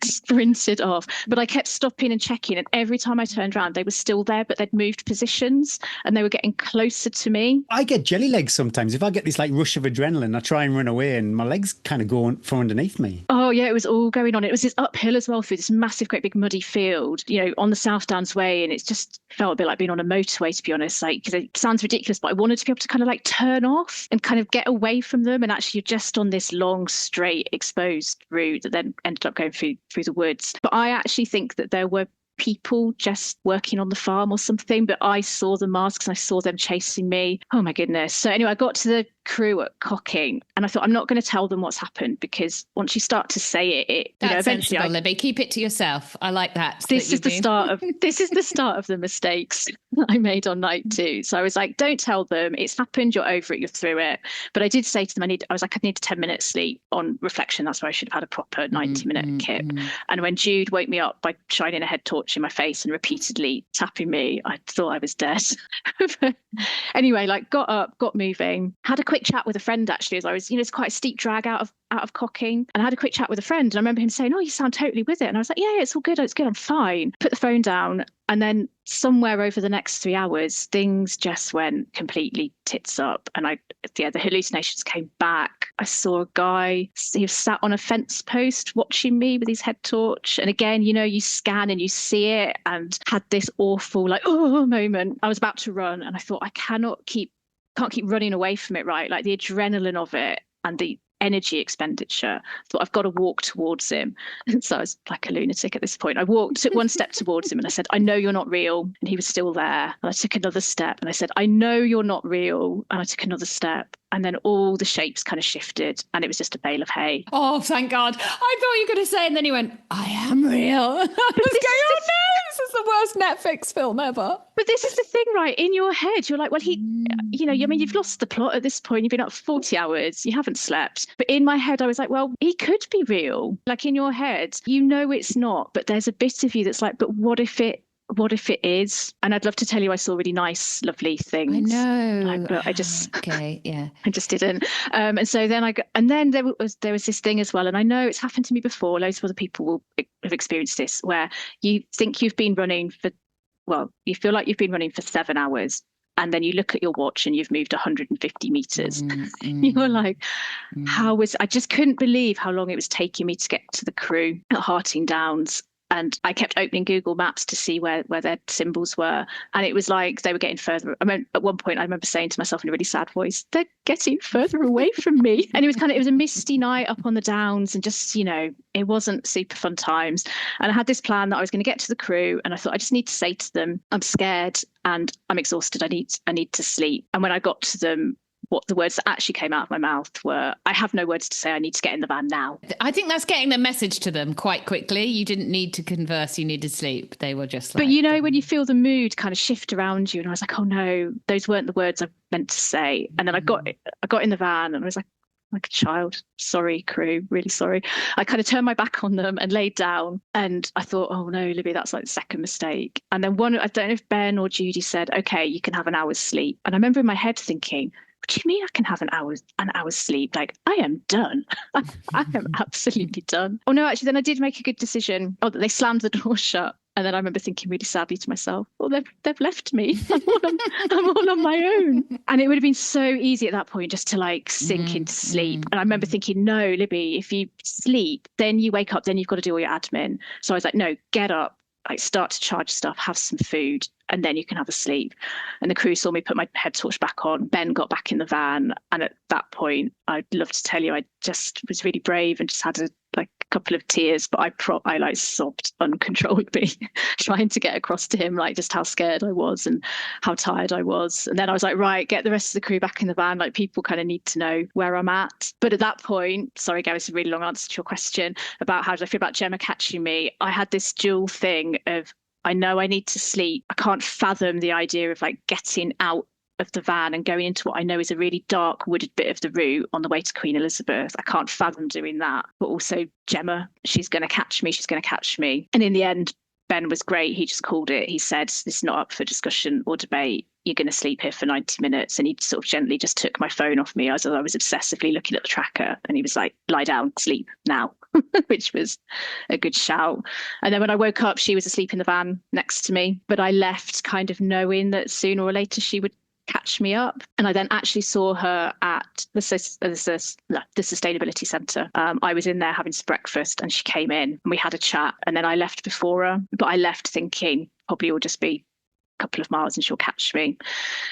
sprinted off. But I kept stopping and checking, and every time I turned around, they were still there, but they'd moved positions and they were getting closer to me. I get jelly legs sometimes. If I get this like rush of adrenaline, I try and run away and my legs kind of go from underneath me. Oh yeah, it was all going on. It was this uphill as well, through this massive, great big muddy field, on the South Downs Way. And it just felt a bit like being on a motorway, to be honest, like, because it sounds ridiculous, but I wanted to be able to kind of like turn off and kind of get away from them. And actually you're just on this long, straight, exposed route that then ended up going through the woods. But I actually think that there were people just working on the farm or something, but I saw the masks and I saw them chasing me. Oh my goodness. So anyway, I got to the crew at Cocking, and I thought, I'm not going to tell them what's happened, because once you start to say it, that's eventually Libby, keep it to yourself. I like that. This is the start of the mistakes that I made on night 2. So I was like, don't tell them, it's happened, you're over it, you're through it. But I did say to them, I need a 10-minute sleep. On reflection, that's where I should have had a proper 90-minute kip. And when Jude woke me up by shining a head torch in my face and repeatedly tapping me, I thought I was dead. Anyway, like, got up, got moving, had a quick chat with a friend, actually, as I was, it's quite a steep drag out of Cocking, and I had a quick chat with a friend, and I remember him saying, oh, you sound totally with it. And I was like, yeah, it's all good, I'm fine. Put the phone down, and then somewhere over the next 3 hours, things just went completely tits up, and the hallucinations came back. I saw a guy, he was sat on a fence post watching me with his head torch, and again, you scan and you see it, and had this awful like moment. I was about to run, and I thought, I can't keep running away from it, right? Like the adrenaline of it and the energy expenditure. I thought, I've got to walk towards him. And so I was like a lunatic at this point. Took one step towards him, and I said, I know you're not real. And he was still there. And I took another step, and I said, I know you're not real. And I took another step. And then all the shapes kind of shifted, and it was just a bale of hay. Oh, thank God. I thought you were going to say, and then he went, I am real. I was going, oh no, this is the worst Netflix film ever. But this is the thing, right? In your head, you're like, well, you've lost the plot at this point. You've been up 40 hours. You haven't slept. But in my head, I was like, well, he could be real. Like, in your head, it's not. But there's a bit of you that's like, but what if it is? And I'd love to tell you I saw really nice, lovely things. I know. But I just okay, yeah. I just didn't. And so then there was this thing as well. And I know it's happened to me before. Loads of other people will have experienced this, where you think you've been running you feel like you've been running for 7 hours. And then you look at your watch and you've moved 150 meters. You're like, I just couldn't believe how long it was taking me to get to the crew at Harting Downs. And I kept opening Google Maps to see where their symbols were. And it was like they were getting further. At one point, I remember saying to myself in a really sad voice, they're getting further away from me. And it was a misty night up on the Downs, and just, it wasn't super fun times. And I had this plan that I was going to get to the crew, and I thought, I just need to say to them, I'm scared and I'm exhausted. I need to sleep. And when I got to them, what the words that actually came out of my mouth were, I have no words to say, I need to get in the van now. I think that's getting the message to them quite quickly. You didn't need to converse, you needed sleep. They were just like... But when you feel the mood kind of shift around you, and I was like, oh no, those weren't the words I meant to say. And then I got in the van, and I was like a child, sorry crew, really sorry. I kind of turned my back on them and laid down, and I thought, oh no, Libby, that's like the second mistake. And then I don't know if Ben or Judy said, okay, you can have an hour's sleep. And I remember in my head thinking, what do you mean I can have an hour's sleep? Like, I am done. I am absolutely done. Oh no, actually, then I did make a good decision. Oh, they slammed the door shut. And then I remember thinking really sadly to myself, well, they've left me. I'm all on my own. And it would have been so easy at that point just to like sink into sleep. And I remember thinking, no, Libby, if you sleep, then you wake up, then you've got to do all your admin. So I was like, no, get up. like start to charge stuff, have some food, and then you can have a sleep. And the crew saw me put my head torch back on. Ben got back in the van. And at that point, I'd love to tell you, I just was really brave and just had a couple of tears, but I like sobbed uncontrollably trying to get across to him, like just how scared I was and how tired I was. And then I was like, right, get the rest of the crew back in the van. Like people kind of need to know where I'm at. But at that point, sorry, Gary, it's a really long answer to your question about how did I feel about Gemma catching me. I had this dual thing of, I know I need to sleep. I can't fathom the idea of like getting out of the van and going into what I know is a really dark wooded bit of the route on the way to Queen Elizabeth. I can't fathom doing that. But also Gemma, she's going to catch me. And in the end, Ben was great. He just called it. He said, this is not up for discussion or debate. You're going to sleep here for 90 minutes. And he sort of gently just took my phone off me as I was obsessively looking at the tracker. And he was like, lie down, sleep now, which was a good shout. And then when I woke up, she was asleep in the van next to me. But I left kind of knowing that sooner or later she would catch me up. And I then actually saw her at the sustainability centre. I was in there having some breakfast and she came in and we had a chat, and then I left before her, but I left thinking probably it'll just be couple of miles and she'll catch me.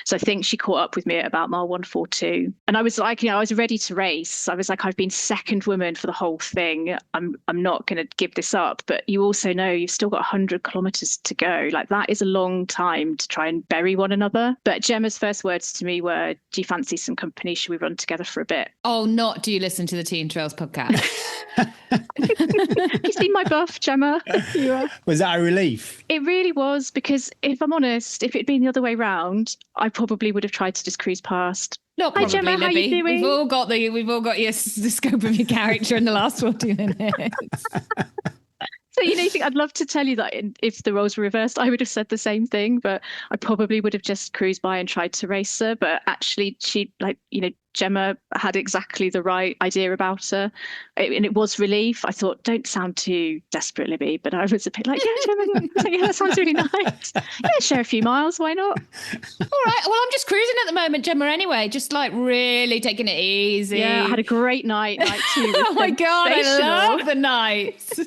So I think she caught up with me at about mile 142. And I was like, I was ready to race. I was like, I've been second woman for the whole thing. I'm not going to give this up. But you also know you've still got 100 kilometers to go. Like that is a long time to try and bury one another. But Gemma's first words to me were, do you fancy some company? Should we run together for a bit? Oh, not do you listen to the Teen Trails podcast? You seen my buff, Gemma? Was that a relief? It really was, because if I'm honest, if it'd been the other way round, I probably would have tried to just cruise past. Not probably, hi Gemma, Libby. how you doing? We've all got the scope of your character in the last 40 minutes. So, you think I'd love to tell you that if the roles were reversed, I would have said the same thing, but I probably would have just cruised by and tried to race her. But actually, she, Gemma had exactly the right idea about her. And it was relief. I thought, don't sound too desperate, Libby. But I was a bit like, yeah, Gemma, yeah, that sounds really nice. Yeah, share a few miles. Why not? All right. Well, I'm just cruising at the moment, Gemma, anyway. Just like really taking it easy. Yeah, I had a great night. Night 2. Oh my God, I love the nights.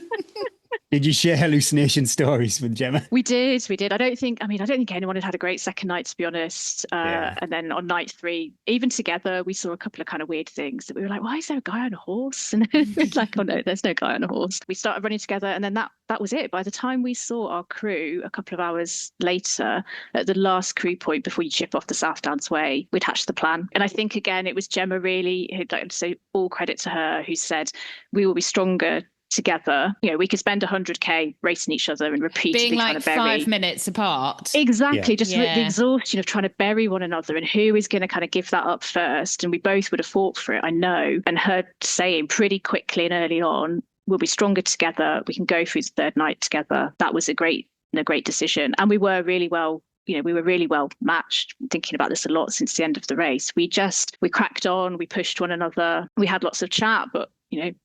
Did you share hallucination stories with Gemma? We did. I don't think anyone had a great second night, to be honest. And then on night 3, even together, we saw a couple of kind of weird things that we were like, why is there a guy on a horse? And then it's like, oh no, there's no guy on a horse. We started running together, and then that was it. By the time we saw our crew a couple of hours later at the last crew point before you chip off the South Downs Way, we'd hatched the plan. And I think, again, it was Gemma really, so all credit to her, who said, we will be stronger together. We could spend 100k racing each other and repeatedly being trying like to bury 5 minutes apart. Exactly. Just the exhaustion of trying to bury one another, and who is going to kind of give that up first. And we both would have fought for it, I know. And her saying pretty quickly and early on, we'll be stronger together, we can go through the third night together. That was a great decision. And we were really well matched. Thinking about this a lot since the end of the race. We cracked on, we pushed one another, we had lots of chat, but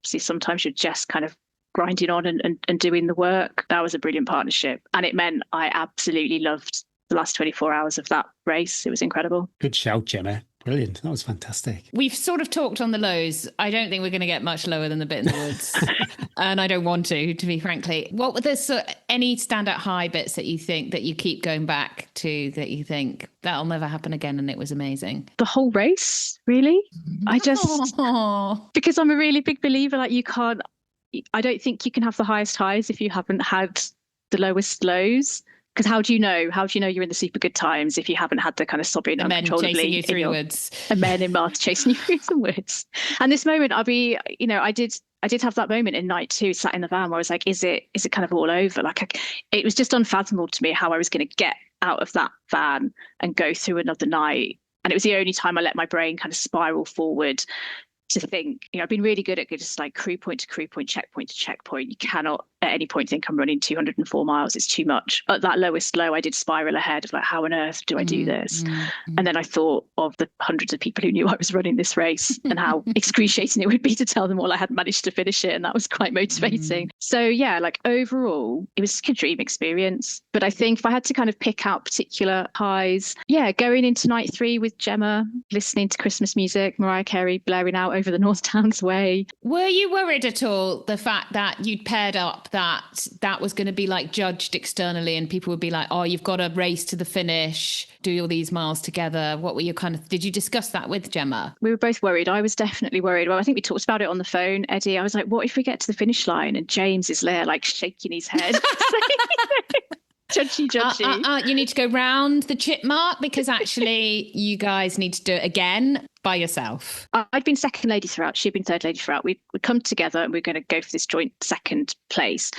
sometimes you're just kind of grinding on and doing the work. That was a brilliant partnership. And it meant I absolutely loved the last 24 hours of that race. It was incredible. Good shout, Gemma. Brilliant. That was fantastic. We've sort of talked on the lows. I don't think we're going to get much lower than the bit in the woods. And I don't want to be frankly. What were any standout high bits that you think that you keep going back to, that you think that'll never happen again and it was amazing? The whole race, really? Because I'm a really big believer, I don't think you can have the highest highs if you haven't had the lowest lows. Because how do you know you're in the super good times if you haven't had the kind of sobbing uncontrollably? Men chasing you through the woods. And men in masks chasing you through the woods. And this moment, I did have that moment in night 2, sat in the van, where I was like, is it kind of all over? It was just unfathomable to me how I was going to get out of that van and go through another night. And it was the only time I let my brain kind of spiral forward to think. I've been really good at just like crew point to crew point, checkpoint to checkpoint. You cannot at any point think I'm running 204 miles. It's too much. At that lowest low, I did spiral ahead of like, how on earth do I do this? And then I thought of the hundreds of people who knew I was running this race and how excruciating it would be to tell them all I hadn't managed to finish it. And that was quite motivating. So yeah, overall, it was a dream experience. But I think if I had to kind of pick out particular highs, going into night 3 with Gemma, listening to Christmas music, Mariah Carey blaring out over the North Downs Way. Were you worried at all, the fact that you'd paired up that was going to be like judged externally and people would be like, oh, you've got to race to the finish, do all these miles together? What were your did you discuss that with Gemma? We were both worried. I was definitely worried. Well, I think we talked about it on the phone, Eddie. I was like, what if we get to the finish line and James is there like shaking his head? Judgy. You need to go round the chip mark because actually you guys need to do it again by yourself. I'd been second lady throughout. She'd been third lady throughout. We'd come together and we're going to go for this joint second place.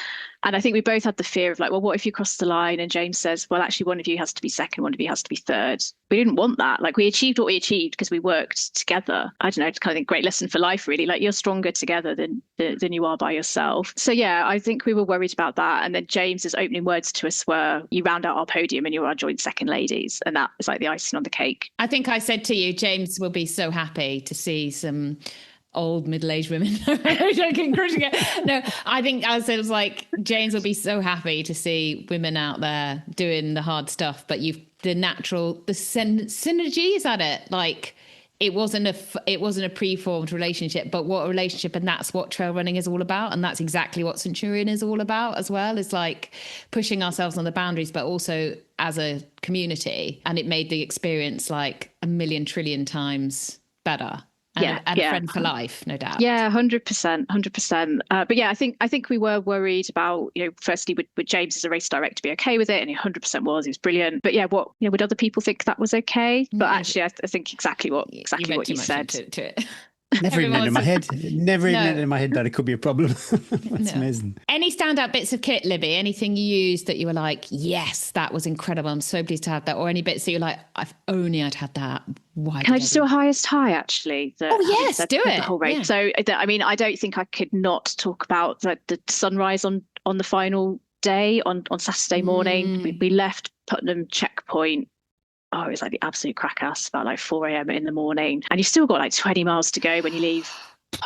And I think we both had the fear of like, well, what if you cross the line and James says, well, actually, one of you has to be second, one of you has to be third. We didn't want that. Like, we achieved what we achieved because we worked together. I don't know, it's kind of a great lesson for life, really. Like, you're stronger together than you are by yourself. So, yeah, I think we were worried about that. And then James's opening words to us were, you round out our podium and you're our joint second ladies. And that was like the icing on the cake. I think I said to you, James will be so happy to see some old middle-aged women. Joking, crushing it. No, I think I was like, James will be so happy to see women out there doing the hard stuff, but the synergy, is that it? Like, it wasn't a pre-formed relationship, but what a relationship, and that's what trail running is all about, and that's exactly what Centurion is all about as well. It's like pushing ourselves on the boundaries, but also as a community, and it made the experience like a million trillion times better. And a friend for life, no doubt. Yeah, 100%. But yeah, I think we were worried about, firstly, would James as a race director be okay with it? And he 100% was. He was brilliant. But yeah, would other people think that was okay? But actually, I think exactly what you said. To it. Never even entered in my head. Never even entered in my head that it could be a problem. That's amazing. Any standout bits of kit, Libby? Anything you used that you were like, yes, that was incredible. I'm so pleased to have that. Or any bits that you're like, if only I'd had that. Why? Can I just do a highest high, actually? Do it. The whole race. Yeah. So, I mean, I don't think I could not talk about the sunrise on the final day on Saturday morning. We left Putnam checkpoint. Oh, it was like the absolute crack ass, about like 4 a.m. in the morning. And you've still got like 20 miles to go when you leave.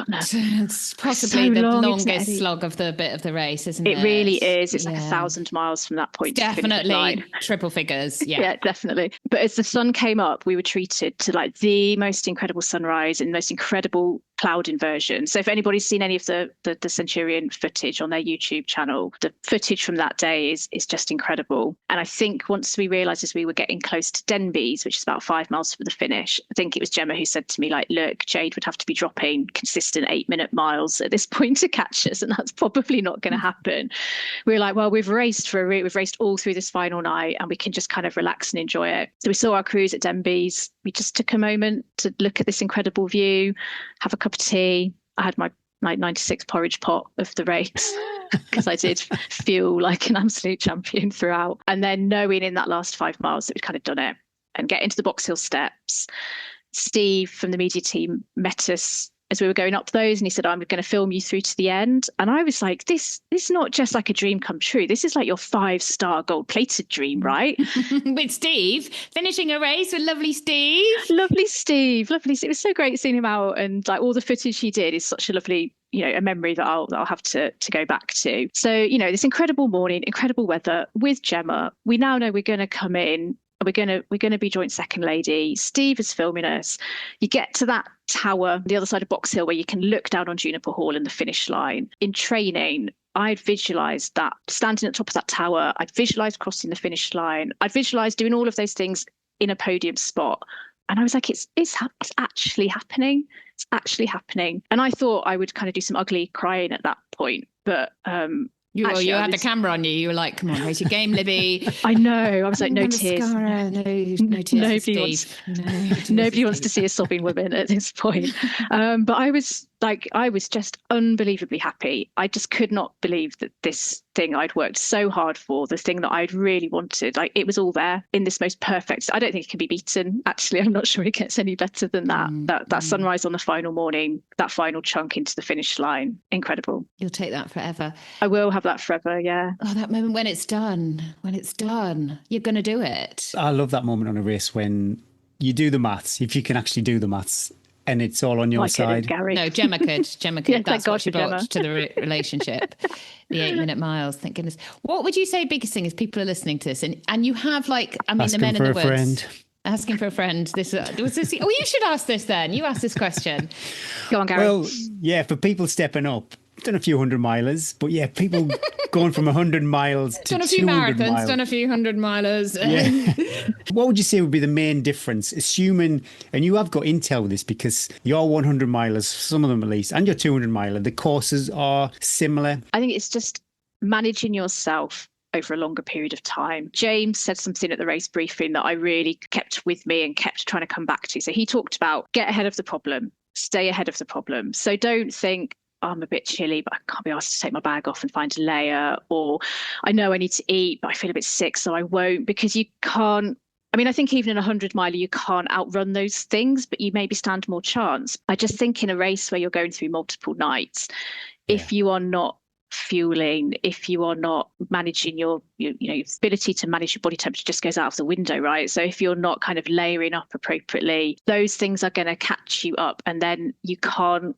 It's possibly the longest slog of the bit of the race, isn't it? It really is. It's like 1,000 miles from that point. Definitely triple figures. Yeah, definitely. But as the sun came up, we were treated to like the most incredible sunrise and most incredible cloud inversion. So if anybody's seen any of the Centurion footage on their YouTube channel, the footage from that day is just incredible. And I think once we realised as we were getting close to Denbies, which is about 5 miles from the finish, I think it was Gemma who said to me, like, look, Jade would have to be dropping consistent 8-minute miles at this point to catch us, and that's probably not going to happen. We were like, well, we've raced all through this final night and we can just kind of relax and enjoy it. So we saw our crews at Denbies. We just took a moment to look at this incredible view, have a cup of tea. I had my 96 porridge pot of the race because I did feel like an absolute champion throughout. And then knowing in that last 5 miles that we'd kind of done it and get into the Box Hill steps, Steve from the media team met us as we were going up those, and he said, I'm going to film you through to the end. And I was like, this is not just like a dream come true. This is like your 5-star gold-plated dream, right? With Steve, finishing a race with lovely Steve. Lovely Steve. It was so great seeing him out, and like all the footage he did is such a lovely, a memory that I'll have to go back to. So, this incredible morning, incredible weather with Gemma. We now know we're going to come in. We're going to be joint second lady. Steve is filming us. You get to that tower, the other side of Box Hill, where you can look down on Juniper Hall and the finish line. In training, I'd visualised that, standing at the top of that tower. I'd visualised crossing the finish line. I'd visualised doing all of those things in a podium spot. And I was like, it's actually happening. It's actually happening. And I thought I would kind of do some ugly crying at that point. But you had the camera on you. You were like, come on, raise your game, Libby. I know. I was like, no tears. No tears. Nobody wants to see a sobbing woman at this point. But I was just unbelievably happy. I just could not believe that this thing I'd worked so hard for, the thing that I'd really wanted, like it was all there in this most perfect. I don't think it can be beaten. Actually, I'm not sure it gets any better than that. That sunrise on the final morning, that final chunk into the finish line, incredible. You'll take that forever. I will have that forever. Yeah. Oh, that moment when it's done, you're going to do it. I love that moment on a race when you do the maths, if you can actually do the maths. And it's all on your side. No, Gemma could. Yeah, that's what she brought to the relationship. The 8-minute miles. Thank goodness. What would you say biggest thing is people are listening to this, and you have the men in the woods. Friend. Asking for a friend. This was this. Oh, you should ask this then. You ask this question. Go on, Gary. Well, yeah, for people stepping up, done a few 100-milers, but yeah, people going from 100 miles to Done a few 200 marathons, miles. done a few 100-milers. Yeah. What would you say would be the main difference, assuming, and you have got intel with this because your 100-milers, some of them at least, and your 200-miler, the courses are similar? I think it's just managing yourself over a longer period of time. James said something at the race briefing that I really kept with me and kept trying to come back to. So he talked about get ahead of the problem, stay ahead of the problem. So don't think, oh, I'm a bit chilly, but I can't be asked to take my bag off and find a layer, or I know I need to eat, but I feel a bit sick, so I won't, because you can't. I mean, I think even in a 100-miler, you can't outrun those things, but you maybe stand more chance. I just think in a race where you're going through multiple nights, if you are not fueling, if you are not managing your ability to manage your body temperature just goes out of the window, right? So if you're not kind of layering up appropriately, those things are going to catch you up, and then you can't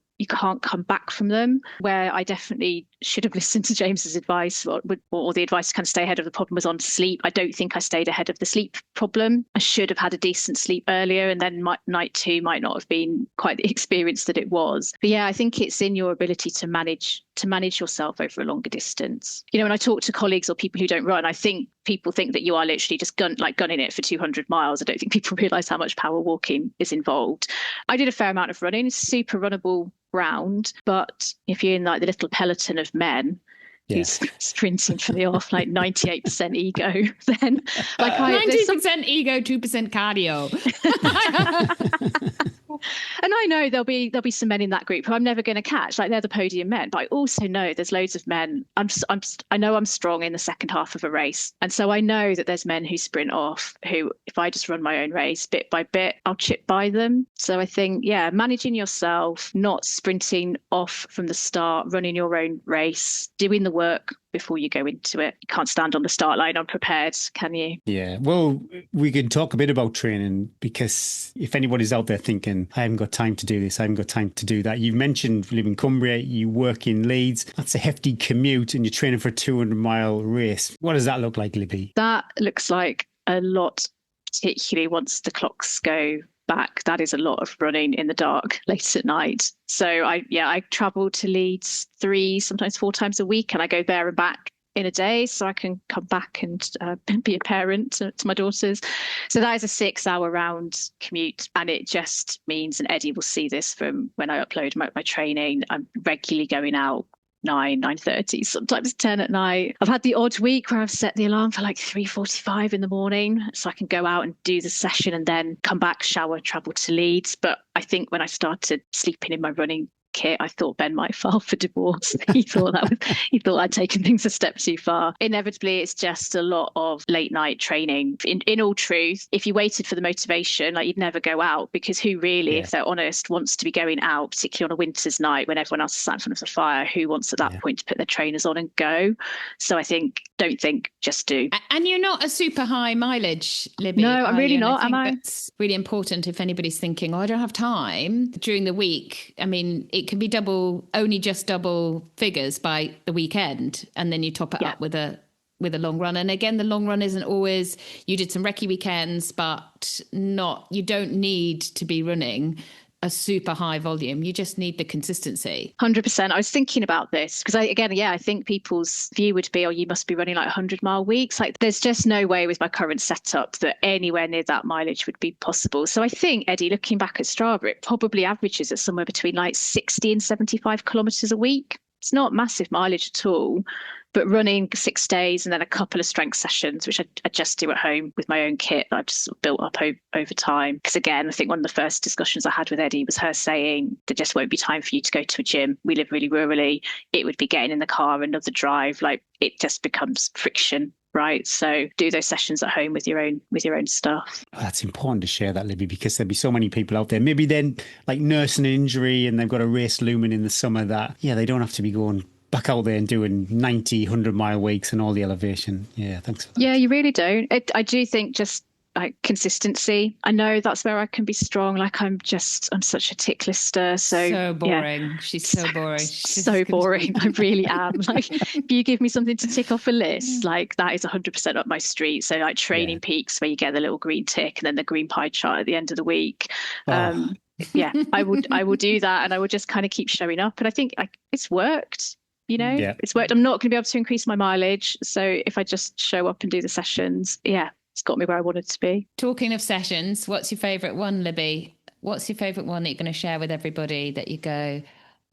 come back from them. Where I definitely should have listened to James's advice, or the advice to kind of stay ahead of the problem, was on sleep. I don't think I stayed ahead of the sleep problem. I should have had a decent sleep earlier, and then night 2 might not have been quite the experience that it was. But yeah, I think it's in your ability to manage yourself over a longer distance. When I talk to colleagues or people who don't run, I think people think that you are literally just gunning it for 200 miles. I don't think people realise how much power walking is involved. I did a fair amount of running, super runnable ground, but if you're in like the little peloton of men who's sprinting for the off, like 98% ego, then like 90% ego, 2% cardio. And I know there'll be some men in that group who I'm never going to catch, like they're the podium men. But I also know there's loads of men. I know I'm strong in the second half of a race, and so I know that there's men who sprint off, who if I just run my own race bit by bit, I'll chip by them. So I think managing yourself, not sprinting off from the start, running your own race, doing the work before you go into it. You can't stand on the start line unprepared, can you? Yeah. Well, we can talk a bit about training, because if anybody's out there thinking, I haven't got time to do this, I haven't got time to do that. You've mentioned you live in Cumbria, you work in Leeds. That's a hefty commute, and you're training for a 200-mile race. What does that look like, Libby? That looks like a lot, particularly once the clocks go back. That is a lot of running in the dark late at night. So I travel to Leeds 3, sometimes 4 times a week, and I go there and back in a day so I can come back and be a parent to my daughters. So that is a 6-hour round commute, and it just means, and Eddie will see this from when I upload my training, I'm regularly going out 9:30, sometimes 10 at night. I've had the odd week where I've set the alarm for like 3:45 in the morning so I can go out and do the session and then come back, shower, travel to Leeds. But I think when I started sleeping in my running kit, I thought Ben might file for divorce. He thought I'd taken things a step too far. Inevitably, it's just a lot of late night training. In all truth, if you waited for the motivation, like, you'd never go out, because who really, if they're honest, wants to be going out, particularly on a winter's night when everyone else is sat in front of the fire? Who wants at that point to put their trainers on and go? So I think, don't think, just do. And you're not a super high mileage, Libby. No, I'm really not, am I? That's really important if anybody's thinking, I don't have time during the week. I mean, it can be only just double figures by the weekend, and then you top it up with a long run. And again, the long run isn't always, you did some recce weekends, but you don't need to be running a super high volume. You just need the consistency. 100%. I was thinking about this because I think people's view would be, oh, you must be running like 100-mile weeks. Like, there's just no way with my current setup that anywhere near that mileage would be possible. So I think, Eddie, looking back at Strava, it probably averages at somewhere between like 60 and 75 kilometers a week. It's not massive mileage at all. But running 6 days and then a couple of strength sessions, which I just do at home with my own kit that I've just sort of built up over time. Because again, I think one of the first discussions I had with Eddie was her saying there just won't be time for you to go to a gym. We live really rurally. It would be getting in the car, another drive. Like, it just becomes friction. Right. So do those sessions at home with your own stuff. Oh, that's important to share that, Libby, because there'll be so many people out there, maybe then like nursing an injury and they've got a race looming in the summer that, they don't have to be going back out there and doing 90, 100-mile weeks and all the elevation. Yeah, thanks for that. Yeah, you really don't. I do think just like consistency. I know that's where I can be strong. Like, I'm such a tick lister. So boring. Yeah. She's so boring. So boring. I really am. Like, if you give me something to tick off a list, like, that is 100% up my street. So like Training Peaks, where you get the little green tick and then the green pie chart at the end of the week. yeah, I will do that, and I will just kind of keep showing up. And I think it's worked. Yeah. It's worked. I'm not going to be able to increase my mileage, so if I just show up and do the sessions, yeah, it's got me where I wanted to be. Talking of sessions, what's your favourite one, Libby? What's your favourite one that you're going to share with everybody that you go,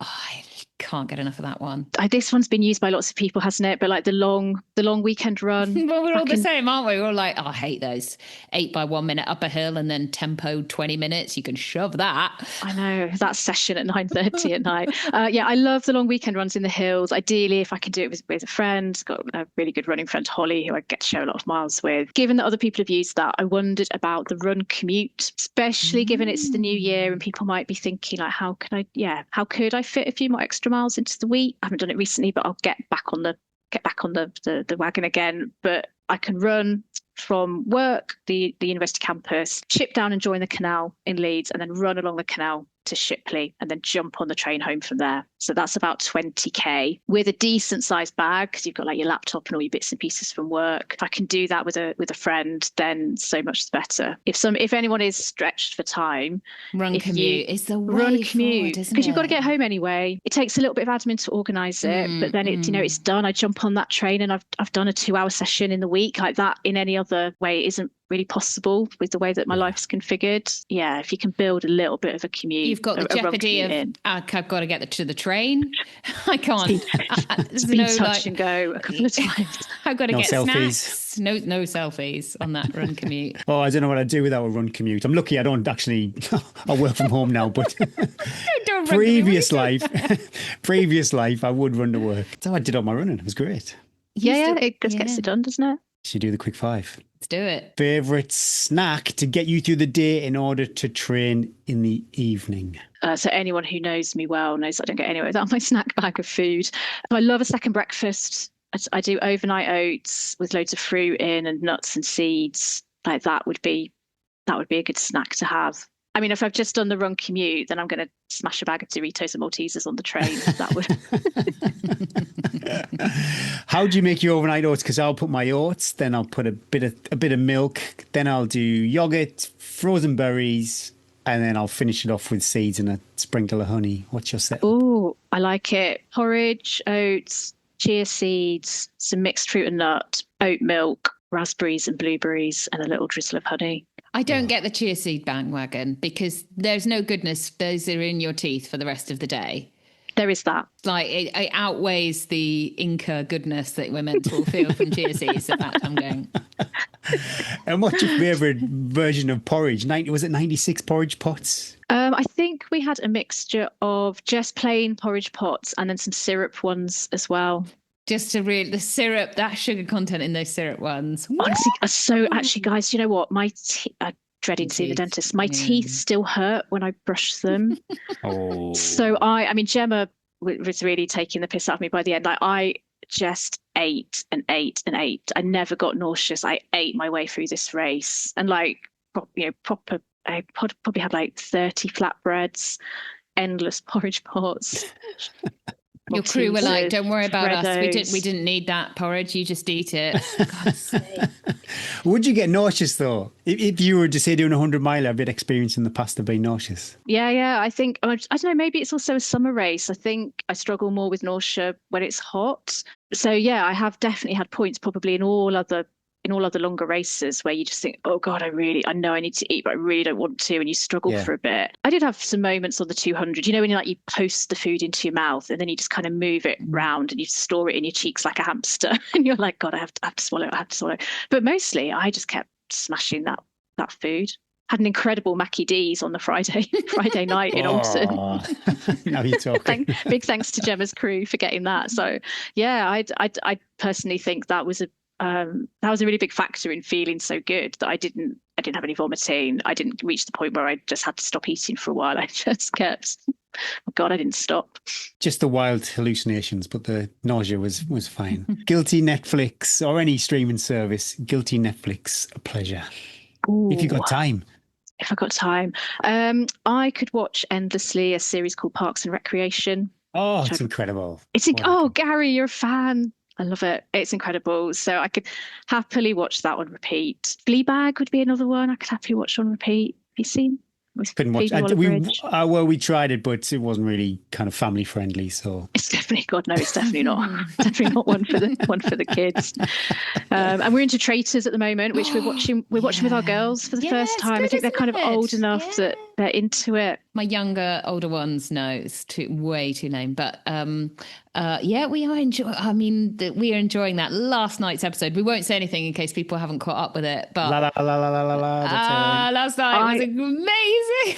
oh, I can't get enough of that one? This one's been used by lots of people, hasn't it? But like the long weekend run. Well, we're all the same, aren't we? We're all like, oh, I hate those 8 by 1 minute up a hill and then tempo 20 minutes. You can shove that. I know, that session at 9:30 at night. Yeah, I love the long weekend runs in the hills. Ideally, if I can do it with a friend, got a really good running friend, Holly, who I get to share a lot of miles with. Given that other people have used that, I wondered about the run commute, especially given it's the new year and people might be thinking like, how could I fit a few more extra miles into the week? I haven't done it recently, but I'll get back on the wagon again. But I can run from work, the university campus, chip down and join the canal in Leeds, and then run along the canal to Shipley and then jump on the train home from there. So that's about 20k with a decent sized bag, because you've got like your laptop and all your bits and pieces from work. If I can do that with a friend, then so much better. If anyone is stretched for time, run commute is the way run commute, because you've got to get home anyway. It takes a little bit of admin to organise it, but then it's done. I jump on that train and I've done a 2-hour session in the week. Like that in any other way isn't really possible with the way that my life's configured. Yeah, if you can build a little bit of a commute. You've got the jeopardy of, I've got to get to the train. I can't. Speed touch and go a couple of times. I've got to get selfies. Snacks. No selfies on that run commute. Oh, I don't know what I'd do without a run commute. I'm lucky I don't actually, I work from home now, but previous life, I would run to work. That's how I did all my running. It was great. Yeah, it just gets it done, doesn't it? Should do the quick 5. Let's do it. Favorite snack to get you through the day in order to train in the evening? So anyone who knows me well knows I don't get anywhere without my snack bag of food. I love a second breakfast. I do overnight oats with loads of fruit in and nuts and seeds. Like that would be a good snack to have. I mean, if I've just done the run commute, then I'm going to smash a bag of Doritos and Maltesers on the train. That would. How do you make your overnight oats? Because I'll put my oats, then I'll put a bit of milk, then I'll do yogurt, frozen berries, and then I'll finish it off with seeds and a sprinkle of honey. What's your set? Oh, I like it. Porridge, oats, chia seeds, some mixed fruit and nut, oat milk, raspberries and blueberries, and a little drizzle of honey. I don't get the chia seed bandwagon because there's no goodness. Those are in your teeth for the rest of the day. There is that. Like it outweighs the Inca goodness that we're meant to feel from chia seeds at that time going. And what's your favourite version of porridge? Was it 96 porridge pots? I think we had a mixture of just plain porridge pots and then some syrup ones as well. Just to really, the syrup, that sugar content in those syrup ones. Honestly, actually, guys, you know what? My dreading to see the dentist. My teeth still hurt when I brush them. Oh. So I mean, Gemma was really taking the piss out of me by the end. Like I just ate and ate and ate. I never got nauseous. I ate my way through this race, and like proper. I probably had like 30 flatbreads, endless porridge pots. Your crew were like, "Don't worry about us. We didn't need that porridge. You just eat it." God's sake. Would you get nauseous though? If you were to say doing 100 mile, I've been experiencing the past of being nauseous. Yeah. I think I don't know. Maybe it's also a summer race. I think I struggle more with nausea when it's hot. So yeah, I have definitely had points probably in all other longer races where you just think, oh God, I know I need to eat, but I really don't want to. And you struggle for a bit. I did have some moments on the 200, when you post the food into your mouth and then you just kind of move it round and you store it in your cheeks like a hamster. And you're like, God, I have to swallow. But mostly I just kept smashing that food. Had an incredible Mackie D's on the Friday night in Alton. Now you're talking. Big thanks to Gemma's crew for getting that. So yeah, I personally think that was a really big factor in feeling so good that I didn't have any vomiting. I didn't reach the point where I just had to stop eating for a while. I just kept, oh God, I didn't stop. Just the wild hallucinations, but the nausea was fine. Guilty Netflix or any streaming service, guilty Netflix, a pleasure. Ooh. If you got time. If I got time. I could watch endlessly a series called Parks and Recreation. Oh, it's incredible. Gary, you're a fan. I love it. It's incredible. So I could happily watch that on repeat. Fleabag would be another one I could happily watch on repeat. Have you seen? with Couldn't watch. Phoebe Waller-Bridge. We tried it, but it wasn't really kind of family friendly. So It's definitely God no, it's definitely not. Definitely not one for the kids. And we're into Traitors at the moment, which we're watching. We're watching with our girls for the first it's time. I good, think they're kind of isn't it? old enough that they're into it. My younger, older ones, no, it's way too lame. But we are enjoying. I mean, we are enjoying that. Last night's episode. We won't say anything in case people haven't caught up with it. But la la la la la la la. last night was amazing.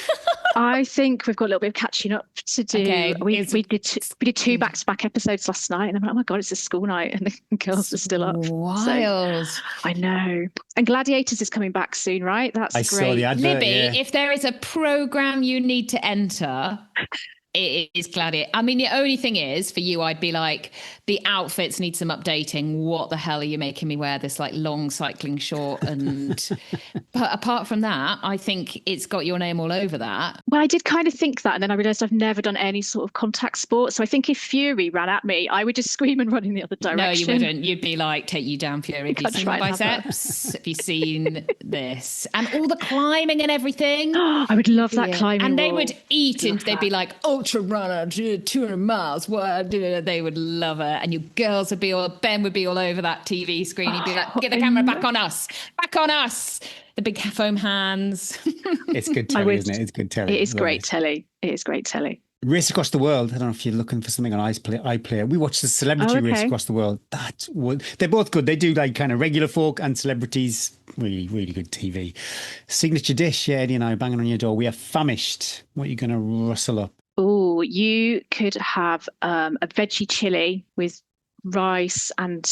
I think we've got a little bit of catching up to do. Okay, we did two back-to-back episodes last night, and I'm like, oh my God, it's a school night, and the girls are still up. Wild. So, I know. And Gladiators is coming back soon, right? That's I great. saw the advert, Libby, yeah. if there is a program you need to enter, it is Gladiator. I mean, the only thing is for you, I'd be like, the outfits need some updating. What the hell are you making me wear this like long cycling short? And but apart from that, I think it's got your name all over that. Well, I did kind of think that, and then I realised I've never done any sort of contact sport. So I think if Fury ran at me, I would just scream and run in the other direction. No, you wouldn't. You'd be like, take you down, Fury. Have you seen my biceps? Have you seen this? And all the climbing and everything. I would love that climbing And they wall. would eat and they'd be like, ultra runner, 200 miles. What? They would love it. And you girls would be Ben would be all over that TV screen. He'd be like, get the camera back on us. Back on us. The big foam hands. It's good telly, isn't it? It's good telly. It is great telly. It is great telly. Race Across the World. I don't know if you're looking for something on iPlayer. We watched the Celebrity Race Across the World. They're both good. They do like kind of regular folk and celebrities. Really, really good TV. Signature dish. Yeah, Eddie and I are banging on your door. We are famished. What are you going to rustle up? Oh, you could have a veggie chili with rice and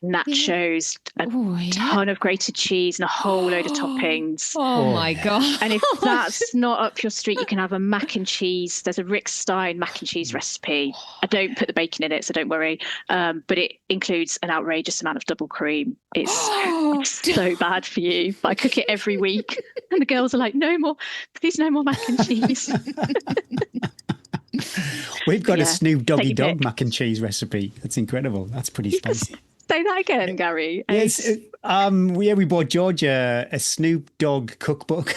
nachos, a ton of grated cheese and a whole load of toppings. Oh my God. And if that's not up your street, you can have a mac and cheese. There's a Rick Stein mac and cheese recipe. I don't put the bacon in it, so don't worry. But it includes an outrageous amount of double cream. It's so bad for you. But I cook it every week. And the girls are like, no more, please, no more mac and cheese. We've got a Snoop Doggy Dog mac and cheese recipe. That's incredible. That's pretty spicy. Say that again, Gary. Yes. We bought George a Snoop Dogg cookbook.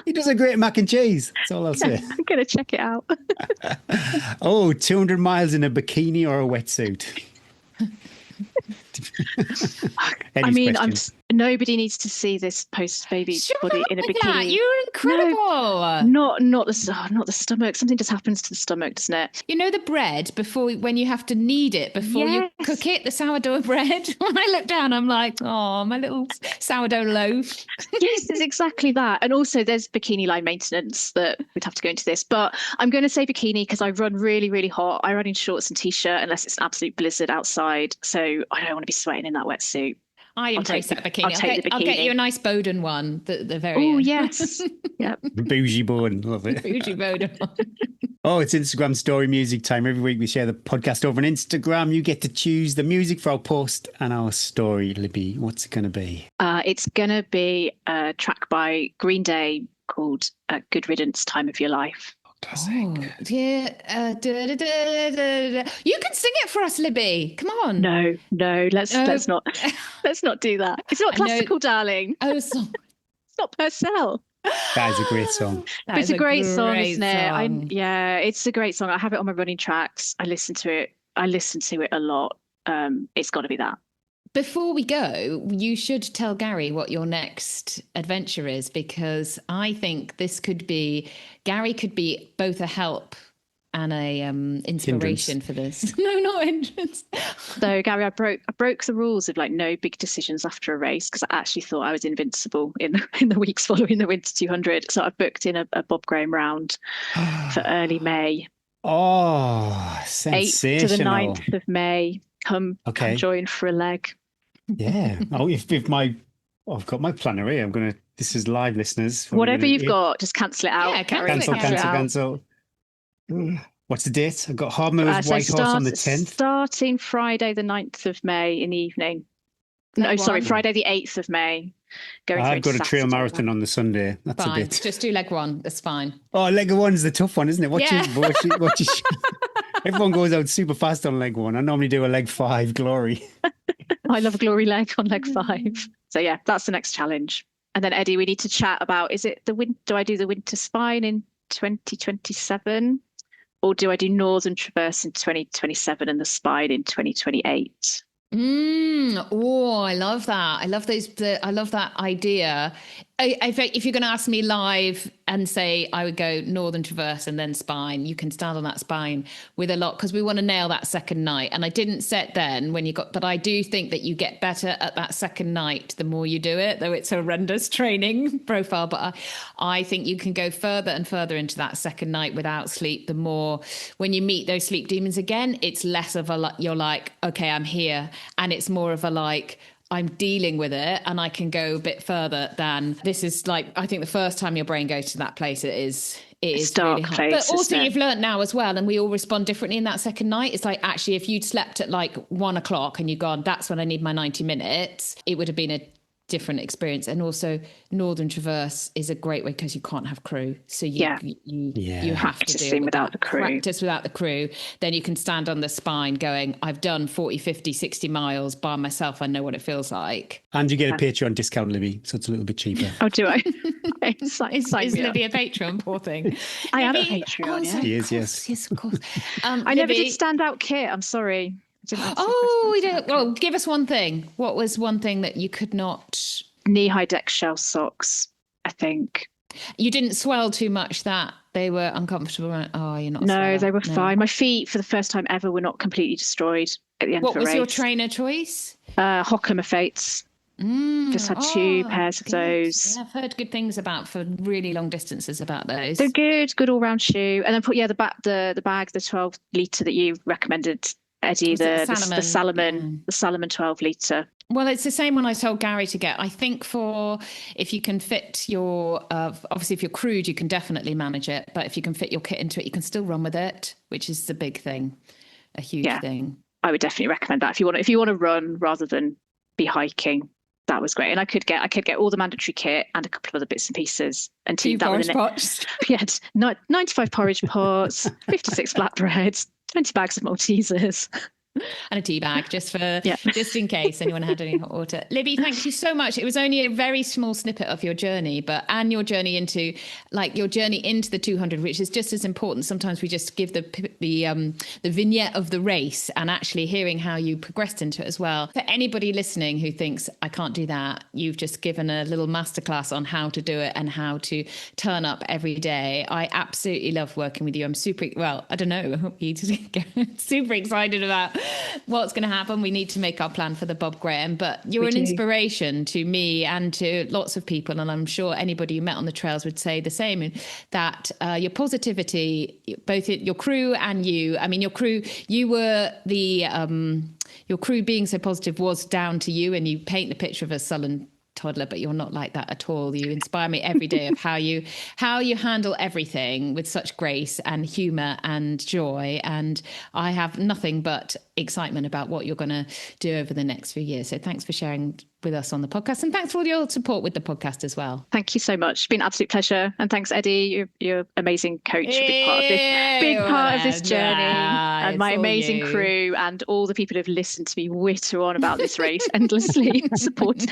He does a great mac and cheese. That's all I'll say. I'm going to check it out. 200 miles in a bikini or a wetsuit? I mean, nobody needs to see this post-baby body in a bikini. You're incredible. No, not the stomach. Something just happens to the stomach, doesn't it? You know the bread when you have to knead it before you cook it, the sourdough bread. When I look down, I'm like, oh, my little sourdough loaf. Yes, it's exactly that. And also, there's bikini line maintenance that we'd have to go into this. But I'm going to say bikini because I run really, really hot. I run in shorts and t-shirt unless it's an absolute blizzard outside. So I don't want to be sweating in that wetsuit. I embrace that bikini. I'll get you a nice Bowden one. The very Oh yes, yeah. Bougie Bowden, love it. Bougie Bowden one. Oh, it's Instagram story music time. Every week we share the podcast over on Instagram. You get to choose the music for our post and our story. Libby, what's it going to be? It's going to be a track by Green Day called "Good Riddance, Time of Your Life." Classic. Oh, yeah. You can sing it for us, Libby. Come on. No, let's not do that. It's not classical, darling. Oh, it's not Purcell. That is a great song. But it's a great song, isn't it? It's a great song. I have it on my running tracks. I listen to it a lot. It's got to be that. Before we go, you should tell Gary what your next adventure is, because I think Gary could be both a help and a inspiration for this. No, not hindrance. So Gary, I broke the rules of like no big decisions after a race because I actually thought I was invincible in the weeks following the Winter 200. So I booked in a Bob Graham round for early May. Oh, sensational! 8th to the 9th of May. Come join for a leg. Yeah. Oh, I've got my planner here. This is live, listeners. Whatever you've got, just cancel it out. Yeah, cancel. What's the date? I've got Hardmiller's White Horse on the 10th. Starting Friday the 9th of May in the evening. Friday the 8th of May. I've got a trail marathon on the Sunday. That's fine. a bit. Just do leg one. That's fine. Oh, leg one's the tough one, isn't it? Everyone goes out super fast on leg one. I normally do a leg 5 glory. I love a glory leg on leg 5. So yeah, that's the next challenge. And then Eddie, we need to chat about, do I do the winter spine in 2027 or do I do Northern Traverse in 2027 and the spine in 2028? Oh, I love that. I love I love that idea. If you're going to ask me live and say I would go Northern Traverse and then spine, you can stand on that spine with a lot because we want to nail that second night. And I didn't set then but I do think that you get better at that second night the more you do it, though it's a horrendous training profile. But I think you can go further and further into that second night without sleep. The more when you meet those sleep demons again, it's less of you're like, okay, I'm here. And it's more of I'm dealing with it and I can go a bit further than this is I think the first time your brain goes to that place, it is really hard. But also you've learned now as well, and we all respond differently in that second night. It's actually, if you'd slept at 1 o'clock and you'd gone, that's when I need my 90 minutes, it would have been a different experience. And also Northern Traverse is a great way because you can't have crew, so you have to deal with without the crew. Practice without the crew. Then you can stand on the spine going, I've done 40, 50, 60 miles by myself, I know what it feels like. And you get a Patreon discount, Libby, so it's a little bit cheaper. Oh, do I? Is Libby a patron? Poor thing. I am a Patreon. She is, yes. Yes, of course. I never did standout kit, I'm sorry. Well, give us one thing. What was one thing that you could not? Knee-high deck shell socks, I think. You didn't swell too much that they were uncomfortable, right? Oh, you're not. No, they were fine. My feet, for the first time ever, were not completely destroyed at the end of the race. What was your trainer choice? Hockler Fates. Just had 2 pairs of those. Yeah, I've heard good things for really long distances about those. They're good all-round shoe. And then the bag, the 12 litre that you recommended, Eddie, the Salomon 12 litre. Well, it's the same one I told Gary to get. I think if you can fit your, obviously if you're crewed, you can definitely manage it. But if you can fit your kit into it, you can still run with it, which is the big thing, a huge thing. I would definitely recommend that if you want to run rather than be hiking. That was great. And I could get all the mandatory kit and a couple of other bits and pieces. And team that porridge pots. Yeah, 95 porridge pots, 56 flatbreads, 20 bags of Maltesers. And a tea bag just in case anyone had any hot water. Libby, thank you so much. It was only a very small snippet of your journey, and your journey into the 200, which is just as important. Sometimes we just give the vignette of the race, and actually hearing how you progressed into it as well. For anybody listening who thinks I can't do that, you've just given a little masterclass on how to do it and how to turn up every day. I absolutely love working with you. I'm super excited about what's going to happen. We need to make our plan for the Bob Graham, but you're an inspiration to me and to lots of people, and I'm sure anybody you met on the trails would say the same, that your positivity, both your crew and you, I mean your crew, you were your crew being so positive was down to you, and you paint the picture of a sullen toddler, but you're not like that at all. You inspire me every day of how you handle everything with such grace and humor and joy, and I have nothing but excitement about what you're going to do over the next few years. So thanks for sharing with us on the podcast, and thanks for all your support with the podcast as well. Thank you so much. It's been an absolute pleasure, and thanks, Eddie. You're an amazing coach, big part of this journey, and my amazing crew, and all the people who've listened to me witter on about this race endlessly and support.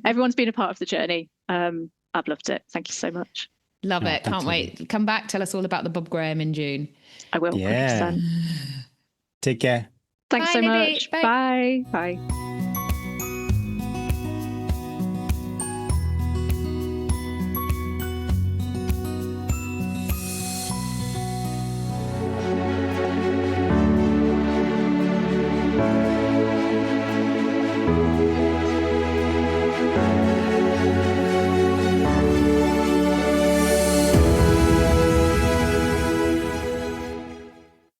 Everyone's been a part of the journey. I've loved it. Thank you so much. Love it. Can't wait. Come back. Tell us all about the Bob Graham in June. I will. Yeah. 100%. Take care. Thanks so much. Bye. Bye.